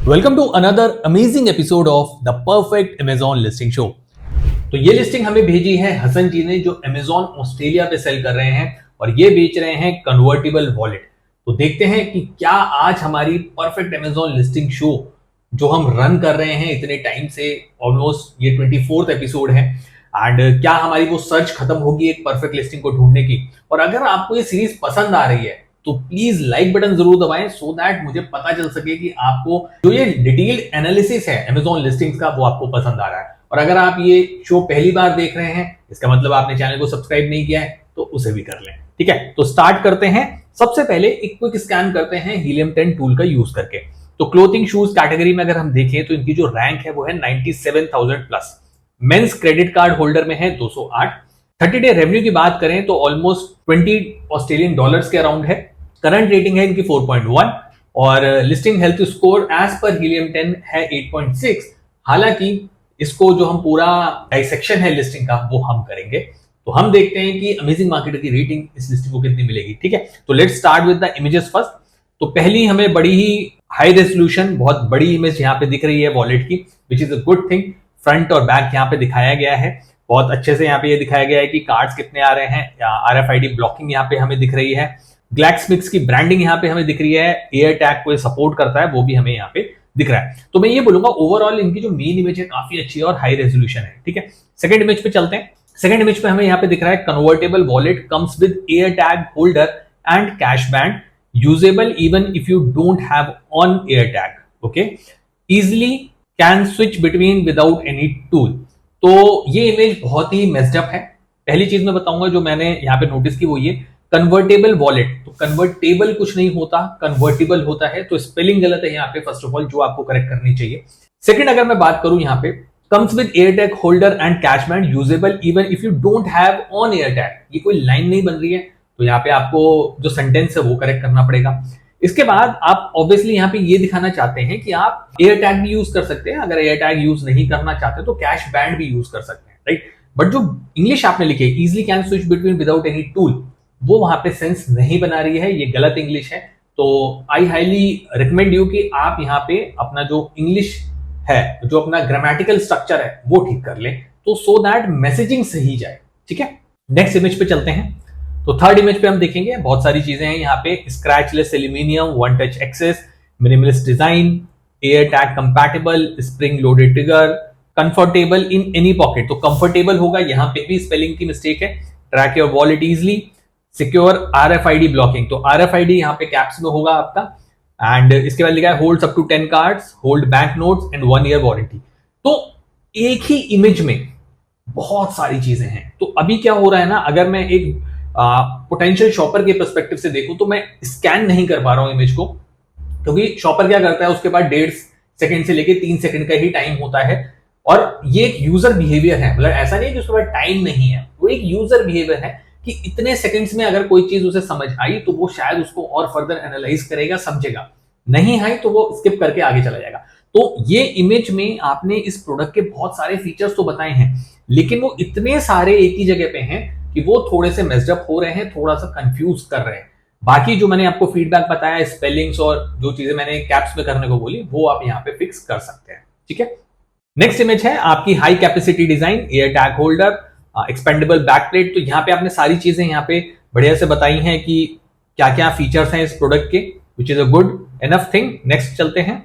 Welcome to another amazing episode of the perfect Amazon listing show. तो ये listing हमें भेजी है हसन जी ने, जो अमेजॉन ऑस्ट्रेलिया पे सेल कर रहे हैं और ये बेच रहे हैं कन्वर्टिबल वॉलेट। तो देखते हैं कि क्या आज हमारी परफेक्ट अमेजॉन लिस्टिंग शो जो हम रन कर रहे हैं इतने टाइम से, ऑलमोस्ट ये 24th एपिसोड है, एंड क्या हमारी वो सर्च खत्म होगी एक परफेक्ट लिस्टिंग को ढूंढने की। और अगर आपको ये सीरीज पसंद आ रही है तो प्लीज लाइक बटन जरूर दबाएं, सो दैट मुझे पता चल सके कि आपको जो ये डिटेल्ड एनालिसिस है अमेजॉन लिस्टिंग्स का वो आपको पसंद आ रहा है। और अगर आप ये शो पहली बार देख रहे हैं, इसका मतलब आपने चैनल को सब्सक्राइब नहीं किया है, तो उसे भी कर लें। ठीक है, तो स्टार्ट करते हैं। सबसे पहले एक क्विक स्कैन करते हैं हीलियम 10 टूल का यूज करके। तो क्लोथिंग शूज कैटेगरी में अगर हम देखें तो इनकी जो रैंक है वो है 97,000 plus. Men's credit card holder में है 208। 30 डे रेवेन्यू की बात करें तो ऑलमोस्ट 20 ऑस्ट्रेलियन डॉलर्स के अराउंड है। करंट रेटिंग है इनकी 4.1 और listing health score as per Helium 10 है 8.6। हालांकि इसको जो हम पूरा डाइसेक्शन है लिस्टिंग का वो हम करेंगे, तो हम देखते हैं कि अमेजिंग मार्केटर की रेटिंग इस लिस्टिंग को कितनी मिलेगी। ठीक है, तो let's start with the images first. तो पहली हमें बड़ी ही हाई रेजोल्यूशन बहुत बड़ी इमेज यहाँ पे दिख रही है वॉलेट की, विच is a good thing. Front और बैक यहाँ पे दिखाया गया है बहुत अच्छे से। यहाँ पे ये दिखाया गया है कि कार्ड्स कितने आ रहे हैं, RFID ब्लॉकिंग यहाँ पे हमें दिख रही है, ग्लैक्समिक्स की ब्रांडिंग यहाँ पे हमें दिख रही है, एयर टैग को सपोर्ट करता है वो भी हमें यहाँ पे दिख रहा है। तो मैं ये बोलूंगा ओवरऑल इनकी जो मेन इमेज है काफी अच्छी है और हाई रेजोल्यूशन है। ठीक है, सेकंड इमेज पे चलते हैं। सेकंड इमेज पे हमें यहाँ पे दिख रहा है convertible wallet comes with air tag holder and cash band, usable even if you don't have on air tag. Okay, easily can switch between without any tool. तो ये इमेज बहुत ही मेस्ड अप है। पहली चीज मैं बताऊंगा जो मैंने यहाँ पे नोटिस की वो ये कन्वर्टेबल वॉलेट। तो कन्वर्टेबल कुछ नहीं होता, कन्वर्टेबल होता है, तो स्पेलिंग गलत है यहाँ पे फर्स्ट ऑफ ऑल, जो आपको करेक्ट करनी चाहिए। सेकंड, अगर मैं बात करूं यहाँ पे comes with air tag holder and cash band, usable even if you don't have on air tag, ये कोई लाइन नहीं बन रही है, तो यहाँ पे आपको जो सेंटेंस है वो करेक्ट करना पड़ेगा। इसके बाद आप ऑब्वियसली यहाँ पे ये दिखाना चाहते हैं कि आप एयर टैग भी यूज कर सकते हैं, अगर एयर टैग यूज नहीं करना चाहते तो कैश बैंड भी यूज कर सकते हैं, राइट। बट जो इंग्लिश आपने लिखी है easily can switch between without any tool, वो वहां पे सेंस नहीं बना रही है, ये गलत इंग्लिश है। तो आई हाईली रिकमेंड यू कि आप यहाँ पे अपना जो इंग्लिश है, जो अपना ग्रामेटिकल स्ट्रक्चर है वो ठीक कर लें, तो सो दैट मैसेजिंग सही जाए। ठीक है, नेक्स्ट इमेज पे चलते हैं। तो थर्ड इमेज पे हम देखेंगे बहुत सारी चीजें हैं यहाँ पे, scratchless aluminium, one touch access, minimalist design, air tag compatible, spring loaded trigger, comfortable in any pocket. तो कंफर्टेबल होगा, यहाँ पे भी स्पेलिंग की मिस्टेक है। Track your wallet easily, secure RFID blocking, तो RFID यहाँ पे कैप्स में होगा आपका। एंड इसके बाद लिखा है hold up to 10 cards, hold bank notes and 1 year warranty. तो एक ही इमेज में बहुत सारी चीजें हैं। तो अभी क्या हो रहा है ना, अगर मैं एक पोटेंशियल शॉपर के पर्सपेक्टिव से देखूं तो मैं स्कैन नहीं कर पा रहा हूं इमेज को, क्योंकि शॉपर क्या करता है उसके बाद 1.5 सेकंड से लेके 3 सेकंड का ही टाइम होता है। और ये एक यूजर बिहेवियर है, मतलब ऐसा नहीं कि उसके बाद टाइम नहीं है, वो एक यूजर बिहेवियर है कि इतने सेकंड्स में अगर कोई चीज उसे समझ आई तो वो शायद उसको और फर्दर एनालाइज करेगा, समझेगा, नहीं आई तो वो स्किप करके आगे चला जाएगा। तो ये इमेज में आपने इस प्रोडक्ट के बहुत सारे फीचर्स तो बताए हैं, लेकिन वो इतने सारे एक ही जगह पे हैं कि वो थोड़े से मेस्ड अप हो रहे हैं, थोड़ा सा कंफ्यूज कर रहे हैं। बाकी जो मैंने आपको फीडबैक बताया, स्पेलिंग्स और जो चीजें मैंने कैप्स में करने को बोली, वो आप यहाँ पे फिक्स कर सकते हैं। ठीक है, नेक्स्ट इमेज है आपकी high capacity design, AirTag holder, expandable backplate. तो यहाँ पे आपने सारी चीजें यहाँ पे बढ़िया से बताई हैं कि क्या क्या फीचर्स हैं इस प्रोडक्ट के, विच is a good enough thing. Next चलते हैं।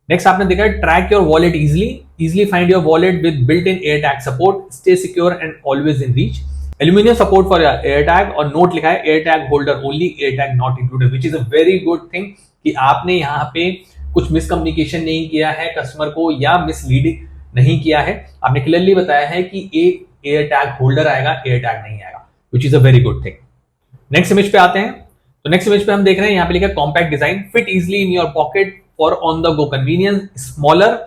नेक्स्ट आपने देखा track your wallet easily find your wallet with built in air tag support, stay secure and always in reach, aluminium support for air tag, और note लिखा है air tag holder only, air tag not included, which is a very good thing कि आपने यहाँ पे कुछ miscommunication नहीं किया है कस्टमर को या मिसलीडिंग नहीं किया है। आपने क्लियरली बताया है कि एक एयर टैग होल्डर आएगा, एयर टैग नहीं आएगा, विच is a very good thing. Next image पे आते हैं। तो नेक्स्ट इमेज पे हम देख रहे हैं यहाँ पे लिखा है compact design, fit easily in your pocket for on the go convenience, smaller.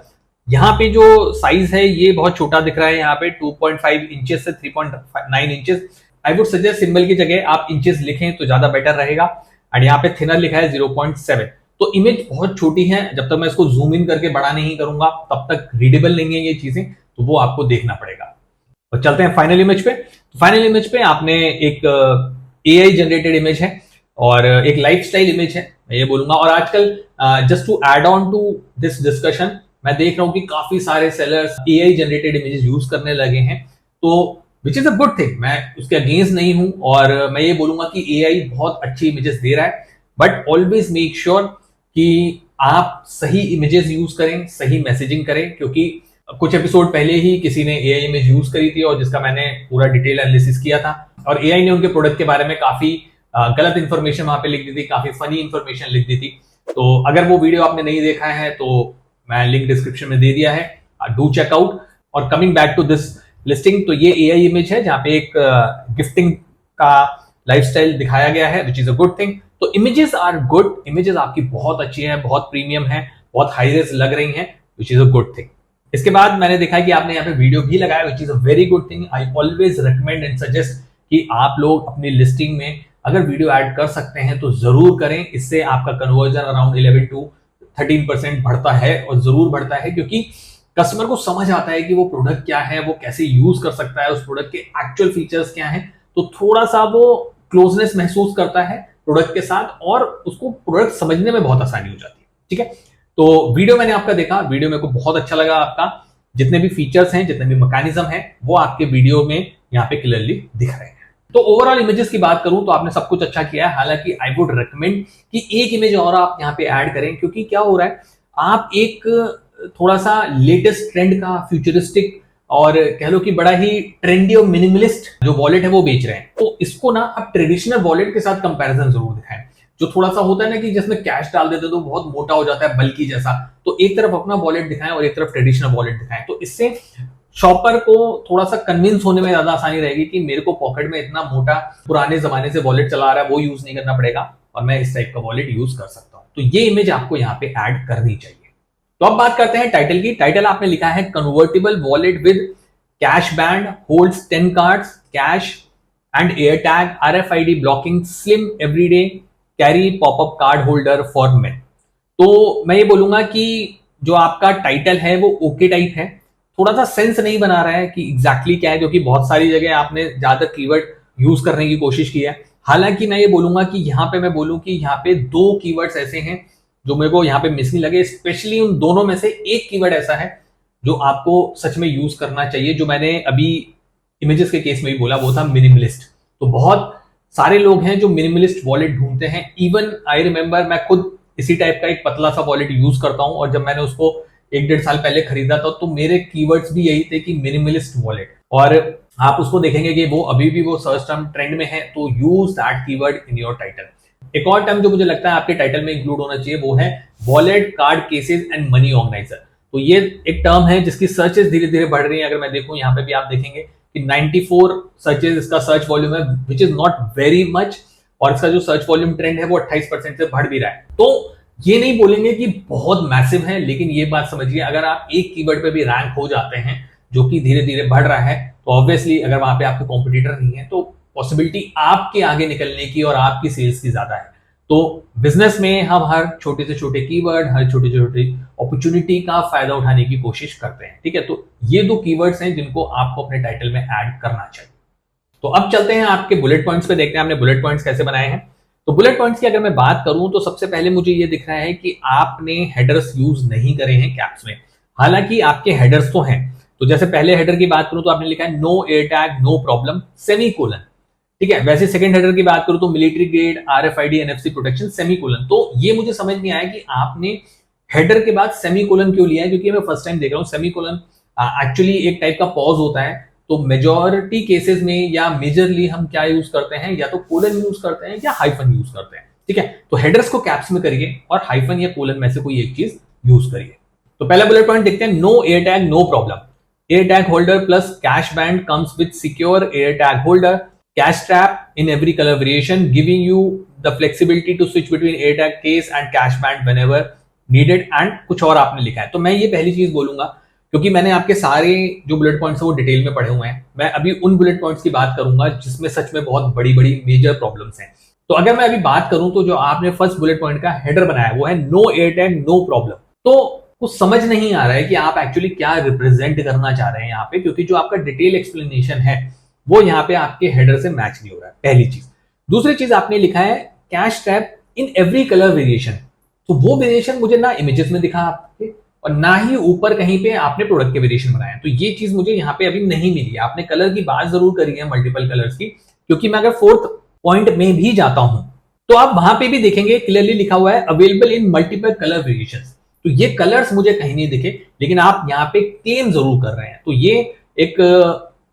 यहाँ पे जो साइज है ये बहुत छोटा दिख रहा है, यहाँ पे 2.5 इंचेस से 3.9 inches. I would suggest symbol की जगह आप इंचेस लिखें तो ज्यादा बेटर रहेगा। एंड यहाँ पे थिनर लिखा है 0.7। तो इमेज बहुत छोटी है, जब तक मैं इसको जूम इन करके बड़ा नहीं करूंगा तब तक रीडेबल नहीं है ये चीजें, तो वो आपको देखना पड़ेगा। और चलते हैं फाइनल इमेज पे। फाइनल इमेज पे आपने एक AI जनरेटेड इमेज है और एक लाइफस्टाइल इमेज है, मैं ये बोलूंगा। और आजकल just to add on to this discussion, मैं देख रहा हूं कि काफी सारे sellers AI generated images use करने लगे हैं, तो which is a good thing, मैं उसके अगेंस्ट नहीं हूं। और मैं ये बोलूंगा कि एआई बहुत अच्छी इमेजेस दे रहा है, बट ऑलवेज मेक श्योर कि आप सही इमेजेस यूज करें, सही मैसेजिंग करें, क्योंकि कुछ एपिसोड पहले ही किसी ने एआई इमेज यूज करी थी और जिसका मैंने पूरा डिटेल एनालिसिस किया था, और एआई ने उनके प्रोडक्ट के बारे में काफी गलत इंफॉर्मेशन वहां पे लिख दी थी, काफी फनी इंफॉर्मेशन लिख दी थी। तो अगर वो वीडियो आपने नहीं देखा है तो मैं लिंक डिस्क्रिप्शन में दे दिया है, डू चेकआउट। और coming back to this listing, तो ये एआई इमेज है जहां पे एक गिफ्टिंग का लाइफस्टाइल दिखाया गया है, विच इज अ गुड थिंग। तो इमेजेस आर गुड, इमेजेस आपकी बहुत अच्छी हैं, बहुत प्रीमियम है, बहुत हाई रेज लग रही हैं, which is a good thing. इसके बाद मैंने देखा कि आपने यहाँ पे वीडियो भी लगाया, विच is a very good thing. I always recommend and suggest कि आप लोग अपनी लिस्टिंग में अगर वीडियो ऐड कर सकते हैं तो जरूर करें। इससे आपका कन्वर्जन अराउंड 11 to 13% बढ़ता है, और जरूर बढ़ता है, क्योंकि कस्टमर को समझ आता है कि वो प्रोडक्ट क्या है, वो कैसे यूज कर सकता है, उस प्रोडक्ट के एक्चुअल फीचर्स क्या हैं। तो थोड़ा सा वो क्लोजनेस महसूस करता है प्रोडक्ट के साथ, और उसको प्रोडक्ट समझने में बहुत आसानी हो जाती है। ठीक है, तो वीडियो मैंने आपका देखा, वीडियो मेरे को बहुत अच्छा लगा आपका। जितने भी फीचर्स हैं, जितने भी मैकेनिज्म हैं, वो आपके वीडियो में यहाँ पे क्लियरली दिख रहे हैं। तो ओवरऑल इमेजेस की बात करूं तो आपने सब कुछ अच्छा किया है। हालांकि आई वुड रिकमेंड कि एक इमेज और आप यहाँ पे ऐड करें, क्योंकि क्या हो रहा है, आप एक थोड़ा सा लेटेस्ट ट्रेंड का फ्यूचरिस्टिक और कह लो कि बड़ा ही ट्रेंडी और मिनिमलिस्ट जो वॉलेट है वो बेच रहे हैं। तो इसको ना आप ट्रेडिशनल वॉलेट के साथ कंपैरिजन जरूर दिखाएं। जो थोड़ा सा होता है ना कि जिसमें कैश डाल देते तो बहुत मोटा हो जाता है, बल्कि जैसा, तो एक तरफ अपना वॉलेट दिखाएं और एक तरफ ट्रेडिशनल वॉलेट दिखाएं। तो इससे शॉपर को थोड़ा सा कन्विंस होने में ज्यादा आसानी रहेगी कि मेरे को पॉकेट में इतना मोटा पुराने जमाने से वॉलेट चला आ रहा है, वो यूज नहीं करना पड़ेगा, और मैं इस टाइप का वॉलेट यूज कर सकता हूं। तो ये इमेज आपको यहाँ पे ऐड करनी चाहिए। तो अब बात करते हैं टाइटल की। टाइटल आपने लिखा है convertible wallet with cash band, holds 10 cards, cash and air tag, RFID blocking, slim everyday carry, popup card holder for main. तो मैं ये बोलूंगा कि जो आपका टाइटल है वो ओके टाइप है, थोड़ा सा सेंस नहीं बना रहा है कि एग्जैक्टली क्या है, क्योंकि बहुत सारी जगह आपने ज्यादा कीवर्ड यूज करने की कोशिश की है। हालांकि मैं ये बोलूंगा कि यहाँ पे मैं बोलूं कि यहाँ पे 2 कीवर्ड्स ऐसे हैं जो मेरे को यहाँ पे मिसिंग लगे, स्पेशली उन दोनों में से एक कीवर्ड ऐसा है जो आपको सच में यूज करना चाहिए, जो मैंने अभी इमेजेस के केस में भी बोला, वो था मिनिमलिस्ट। तो बहुत सारे लोग हैं जो मिनिमलिस्ट वॉलेट ढूंढते हैं। इवन आई रिमेंबर, मैं खुद इसी टाइप का एक पतला सा वॉलेट यूज करता हूं, और जब मैंने उसको 1-1.5 साल पहले खरीदा था तो मेरे कीवर्ड्स भी यही थे कि मिनिमलिस्ट वॉलेट। और आप उसको देखेंगे कि वो अभी भी वो सर्च टर्म ट्रेंड में है, तो use that keyword in your title. एक और टर्म जो मुझे लगता है आपके टाइटल में इंक्लूड होना चाहिए वो है wallet, card cases and money organiser. तो ये एक टर्म है जिसकी सर्चेस धीरे धीरे बढ़ रही है। अगर मैं देखूं यहाँ पे भी आप देखेंगे कि 94 सर्चेस इसका सर्च वॉल्यूम है, which is not very much, और इसका जो सर्च वॉल्यूम ट्रेंड है वो 28% से बढ़ भी रहा है। तो ये नहीं बोलेंगे कि बहुत मैसिव है, लेकिन ये बात समझिए, अगर आप एक कीवर्ड पे भी रैंक हो जाते हैं जो कि धीरे धीरे बढ़ रहा है, तो ऑब्वियसली अगर वहां पे आपके कॉम्पिटिटर नहीं है तो पॉसिबिलिटी आपके आगे निकलने की और आपकी सेल्स की ज्यादा है। तो बिजनेस में हम हर छोटे से छोटे कीवर्ड, हर छोटे से छोटे अपॉर्चुनिटी का फायदा उठाने की कोशिश करते हैं। ठीक है, तो ये 2 कीवर्ड्स हैं जिनको आपको अपने टाइटल में ऐड करना चाहिए। तो अब चलते हैं आपके बुलेट पॉइंट्स पे, देखते हैं आपने बुलेट पॉइंट्स कैसे बनाए हैं। तो बुलेट पॉइंट्स की अगर मैं बात करूं तो सबसे पहले मुझे ये दिख रहा है कि आपने हेडर्स यूज नहीं करे हैं कैप्स में। हालांकि आपके हेडर्स तो हैं। तो जैसे पहले हेडर की बात करूं तो आपने लिखा है no AirTag no problem semicolon. ठीक है, वैसे सेकंड हेडर की बात करूं तो military grade RFID NFC protection semicolon. तो ये मुझे समझ नहीं आया कि आपने हेडर के बाद सेमीकोलन क्यों लिया है, क्योंकि मैं फर्स्ट टाइम देख रहा हूं। सेमीकोलन एक्चुअली एक टाइप का पॉज होता है। तो मेजॉरिटी केसेस में या मेजरली हम क्या यूज करते हैं, या तो कोलन यूज करते हैं या हाइफन यूज करते हैं। ठीक है, तो हेडर्स को कैप्स में करिए और हाइफन या कोलन में से कोई एक चीज यूज करिए। तो पहला बुलेट पॉइंट देखते हैं, no AirTag no problem. AirTag holder plus cash band comes with secure AirTag holder, cash trap in every colour variation, giving you the flexibility to switch between AirTag case and cash band whenever needed, and कुछ और आपने लिखा है। तो मैं ये पहली चीज बोलूंगा, क्योंकि मैंने आपके सारे जो बुलेट पॉइंट्स है वो डिटेल में पढ़े हुए हैं। मैं अभी उन बुलेट पॉइंट्स की बात करूंगा जिसमें सच में बहुत बड़ी बड़ी मेजर प्रॉब्लम्स हैं। तो अगर मैं अभी बात करूं तो जो आपने फर्स्ट बुलेट पॉइंट का हेडर बनाया वो है no AirTag no problem. तो कुछ समझ नहीं आ रहा है कि आप एक्चुअली क्या रिप्रेजेंट करना चाह रहे हैं यहाँ पे, क्योंकि जो आपका डिटेल एक्सप्लेनेशन है वो यहाँ पे आपके हेडर से मैच नहीं हो रहा है, पहली चीज। दूसरी चीज आपने लिखा है cash trap in every colour variation. तो वो वेरिएशन मुझे ना इमेजेस में दिखा आपके, और ना ही ऊपर कहीं पे आपने प्रोडक्ट के वेरिएशन बनाया। तो ये चीज मुझे यहाँ पे अभी नहीं मिली है। आपने कलर की बात जरूर करी है मल्टीपल कलर्स की, क्योंकि मैं अगर फोर्थ पॉइंट में भी जाता हूं तो आप वहां पे भी देखेंगे क्लियरली लिखा हुआ है available in multiple colour variation. तो ये कलर्स मुझे कहीं नहीं दिखे, लेकिन आप यहाँ पे क्लेम जरूर कर रहे हैं। तो ये एक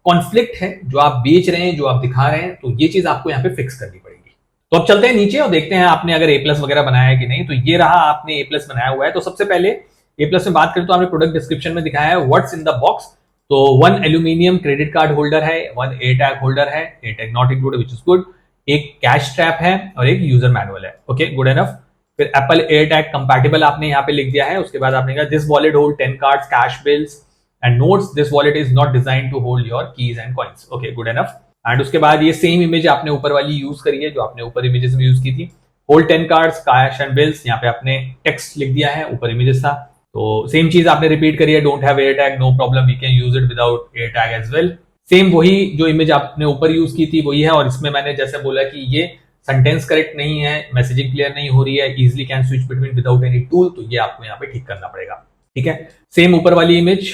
कॉन्फ्लिक्ट है जो आप बेच रहे हैं, जो आप दिखा रहे हैं। तो ये चीज आपको यहाँ पे फिक्स करनी पड़ेगी। तो अब चलते हैं नीचे और देखते हैं आपने अगर ए प्लस वगैरह बनाया है कि नहीं। तो ये रहा, आपने ए प्लस बनाया हुआ है। तो सबसे पहले ए प्लस में बात करें तो आपने प्रोडक्ट डिस्क्रिप्शन में दिखाया है व्हाट्स इन द बॉक्स। तो 1 एल्यूमिनियम क्रेडिट कार्ड होल्डर है, 1 एयर टैग होल्डर है, air tag not included which is good, एक कैश ट्रैप है और एक यूजर मैनुअल है। Okay, good enough. फिर एप्पल एयर टैग कंपैटिबल आपने यहाँ पे लिख दिया है। उसके बाद आपने कहा this wallet hold 10 cards, cash bills and notes, this wallet is not design to hold your keys and coins. Okay, good enough. And उसके बाद ये सेम इमेज आपने ऊपर वाली यूज करी है जो आपने ऊपर इमेजेस में यूज की थी। Hold 10 cards, cash and bills, यहाँ पे आपने टेक्स्ट लिख दिया है, ऊपर इमेजेस था। तो सेम चीज आपने रिपीट करी है, don't have AirTag, no problem, we can use it without AirTag as well. Same वही जो इमेज आपने ऊपर यूज की थी वही है। और इसमें मैंने जैसे बोला कि ये सेंटेंस करेक्ट नहीं है, मैसेजिंग क्लियर नहीं हो रही है, easily can switch between without any tool. तो ये आपको यहाँ पे ठीक करना पड़ेगा। ठीक है, सेम ऊपर वाली इमेज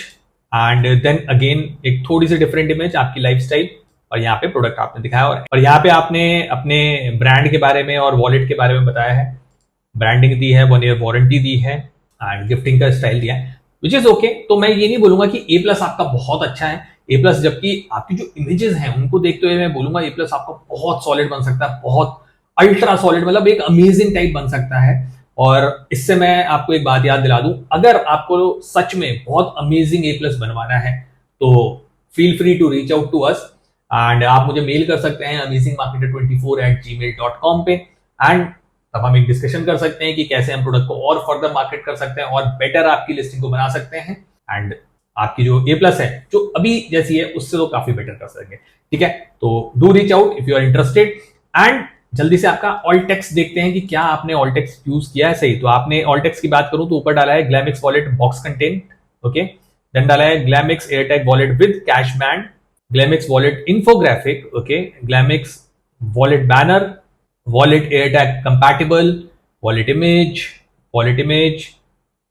एंड देन अगेन एक थोड़ी सी डिफरेंट इमेज आपकी लाइफस्टाइल, और यहाँ पे प्रोडक्ट आपने दिखाया। और यहाँ पे आपने अपने ब्रांड के बारे में और वॉलेट के बारे में बताया है। ब्रांडिंग दी है, 1 ईयर वारंटी दी है एंड गिफ्टिंग का स्टाइल दिया है, विच इज ओके। तो मैं ये नहीं बोलूंगा कि ए प्लस आपका बहुत अच्छा है, ए प्लस, जबकि आपकी जो इमेजेस हैं उनको देखते हुए मैं बोलूंगा ए प्लस आपका बहुत सॉलिड बन सकता है, बहुत अल्ट्रा सॉलिड, मतलब एक अमेजिंग टाइप बन सकता है। और इससे मैं आपको एक बात याद दिला दूं, अगर आपको सच में बहुत अमेजिंग ए प्लस बनवाना है तो feel free to reach out to us and आप मुझे मेल कर सकते हैं amazingmarketer24@gmail.com पे। एंड तब हम एक डिस्कशन कर सकते हैं कि कैसे हम प्रोडक्ट को और फर्दर मार्केट कर सकते हैं और बेटर आपकी लिस्टिंग को बना सकते हैं एंड आपकी जो ए प्लस है जो अभी जैसी है उससे तो काफी बेटर कर सकेंगे। ठीक है, तो do reach out if you are interested. And जल्दी से आपका ऑल टेक्स्ट देखते हैं कि क्या आपने ऑल टेक्स्ट यूज किया है सही। तो आपने ऑल टेक्स्ट की बात करूं तो ऊपर डाला है Glamix wallet box content. Okay, then डाला है Glamix air tag wallet with cash band, Glamix wallet infographic, okay, Glamix wallet banner, wallet air tag compatible, wallet image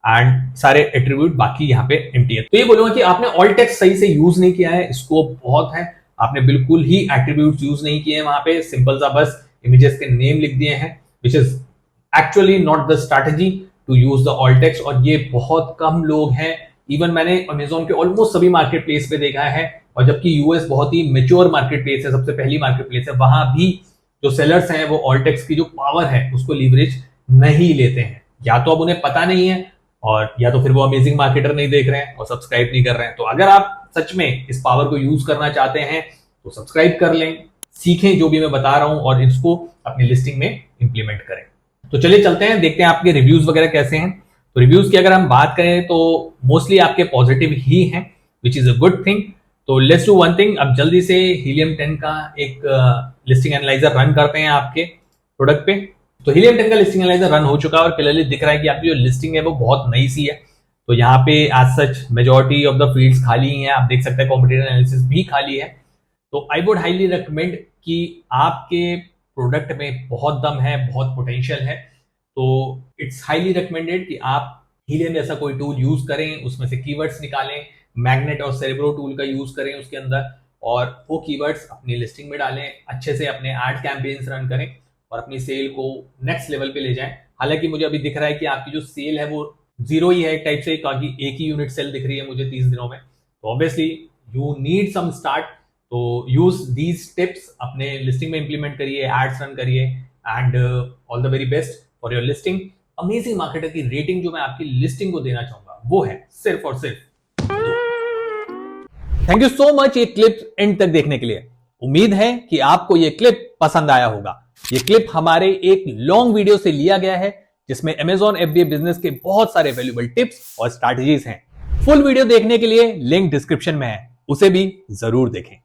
and सारे एट्रीब्यूट बाकी यहाँ पे एम्प्टी है। तो ये बोलूंगा कि आपने ऑल टेक्स्ट सही से यूज नहीं किया है, स्कोप बहुत है, आपने बिल्कुल ही एट्रीब्यूट्स यूज नहीं किए हैं वहां पे, सिंपल सा बस इमेजेस के नेम लिख दिए हैं, which is actually not the strategy to use the all text. और ये बहुत कम लोग हैं, इवन मैंने अमेजोन के ऑलमोस्ट सभी मार्केट प्लेस पे देखा है, और जबकि यूएस बहुत ही मेच्योर मार्केट प्लेस है, सबसे पहली मार्केट प्लेस है, वहां भी जो सेलर्स हैं वो ऑल टेक्स्ट की जो पावर है उसको लीवरेज नहीं लेते हैं। या तो अब उन्हें पता नहीं है, और या तो फिर वो अमेजिंग मार्केटर नहीं देख रहे हैं और सब्सक्राइब नहीं कर रहे हैं। तो अगर आप सच में इस पावर को यूज करना चाहते हैं तो सब्सक्राइब कर लें, सीखें जो भी मैं बता रहा हूं और इसको अपनी लिस्टिंग में इंप्लीमेंट करें। तो चलिए चलते हैं, देखते हैं आपके रिव्यूज वगैरह कैसे हैं। तो रिव्यूज की अगर हम बात करें तो मोस्टली आपके पॉजिटिव ही हैं, which is a good thing. तो लेट्स डू वन थिंग, अब जल्दी से हीलियम 10 का एक लिस्टिंग एनालाइजर रन करते हैं आपके प्रोडक्ट पे। तो हीलियम 10 का लिस्टिंग एनालाइजर रन हो चुका है और क्लियरली दिख रहा है कि आपकी जो लिस्टिंग है वो बहुत नई सी है। तो यहाँ पे as such majority of the fields खाली ही हैं, आप देख सकते हैं कॉम्पिटिटिव एनालिसिस भी खाली है। तो आई वुड हाईली रिकमेंड कि आपके प्रोडक्ट में बहुत दम है, बहुत पोटेंशियल है, तो इट्स हाईली रिकमेंडेड कि आप हीलियम जैसा कोई टूल यूज करें, उसमें से कीवर्ड्स निकालें, मैग्नेट और सेरेब्रो टूल का यूज करें उसके अंदर, और वो कीवर्ड्स अपनी लिस्टिंग में डालें, अच्छे से अपने एड कैंपेन्स रन करें और अपनी सेल को नेक्स्ट लेवल पे ले जाएं। हालांकि मुझे अभी दिख रहा है कि आपकी जो सेल है वो जीरो ही है एक टाइप से, क्योंकि एक ही यूनिट सेल दिख रही है मुझे 30 दिनों में। तो obviously you need some start, तो यूज दीज टिप्स, अपने लिस्टिंग में इंप्लीमेंट करिए, एड्स रन करिए and all the very best for your listing. Amazing marketer की रेटिंग जो मैं आपकी लिस्टिंग को देना चाहूंगा वो है सिर्फ और सिर्फ 2। थैंक यू सो मच ये क्लिप एंड तक देखने के लिए। उम्मीद है कि आपको ये क्लिप पसंद आया होगा। ये क्लिप हमारे एक लॉन्ग वीडियो से लिया गया है जिसमें Amazon FBA बिजनेस के बहुत सारे वैल्यूएबल टिप्स और स्ट्रैटेजीज हैं। फुल वीडियो देखने के लिए लिंक डिस्क्रिप्शन में है, उसे भी जरूर देखें।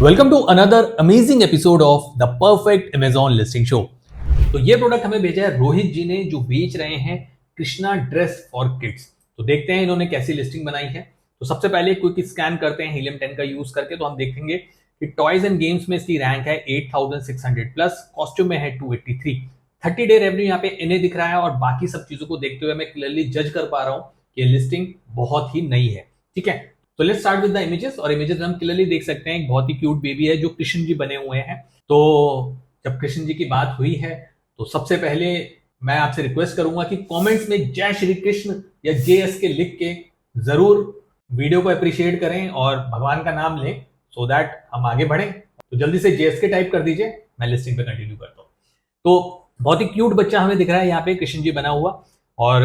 Welcome to another amazing episode of the perfect Amazon listing show. तो ये प्रोडक्ट हमें भेजा है रोहित जी ने, जो बेच रहे हैं कृष्णा ड्रेस फॉर किड्स। तो देखते हैं इन्होंने कैसी लिस्टिंग बनाई है। तो सबसे पहले क्विक स्कैन करते हैं हीलियम 10 का यूज करके, तो हम देखेंगे कि टॉयज एंड गेम्स में इसकी रैंक है 8600 प्लस, कॉस्ट्यूम में है 283, 30 डे रेवेन्यू यहाँ पे इन्हें दिख रहा है, और बाकी सब चीजों को देखते हुए मैं क्लियरली जज कर पा रहा हूँ कि लिस्टिंग बहुत ही नई है। ठीक है, तो let's start with the images. और इमेजेस में हम क्लियरली देख सकते हैं एक बहुत ही क्यूट बेबी है जो कृष्ण जी बने हुए हैं। तो जब कृष्ण जी की बात हुई है तो सबसे पहले मैं आपसे रिक्वेस्ट करूंगा कि कमेंट्स में जय श्री कृष्ण या JS के लिख के जरूर वीडियो को अप्रिशिएट करें और भगवान का नाम लें, सो दैट हम आगे बढ़ें। तो जल्दी से JS के टाइप कर दीजिए, मैं लिस्टिंग पे कंटिन्यू करता हूँ। तो बहुत ही क्यूट बच्चा हमें दिख रहा है यहाँ पे कृष्ण जी बना हुआ, और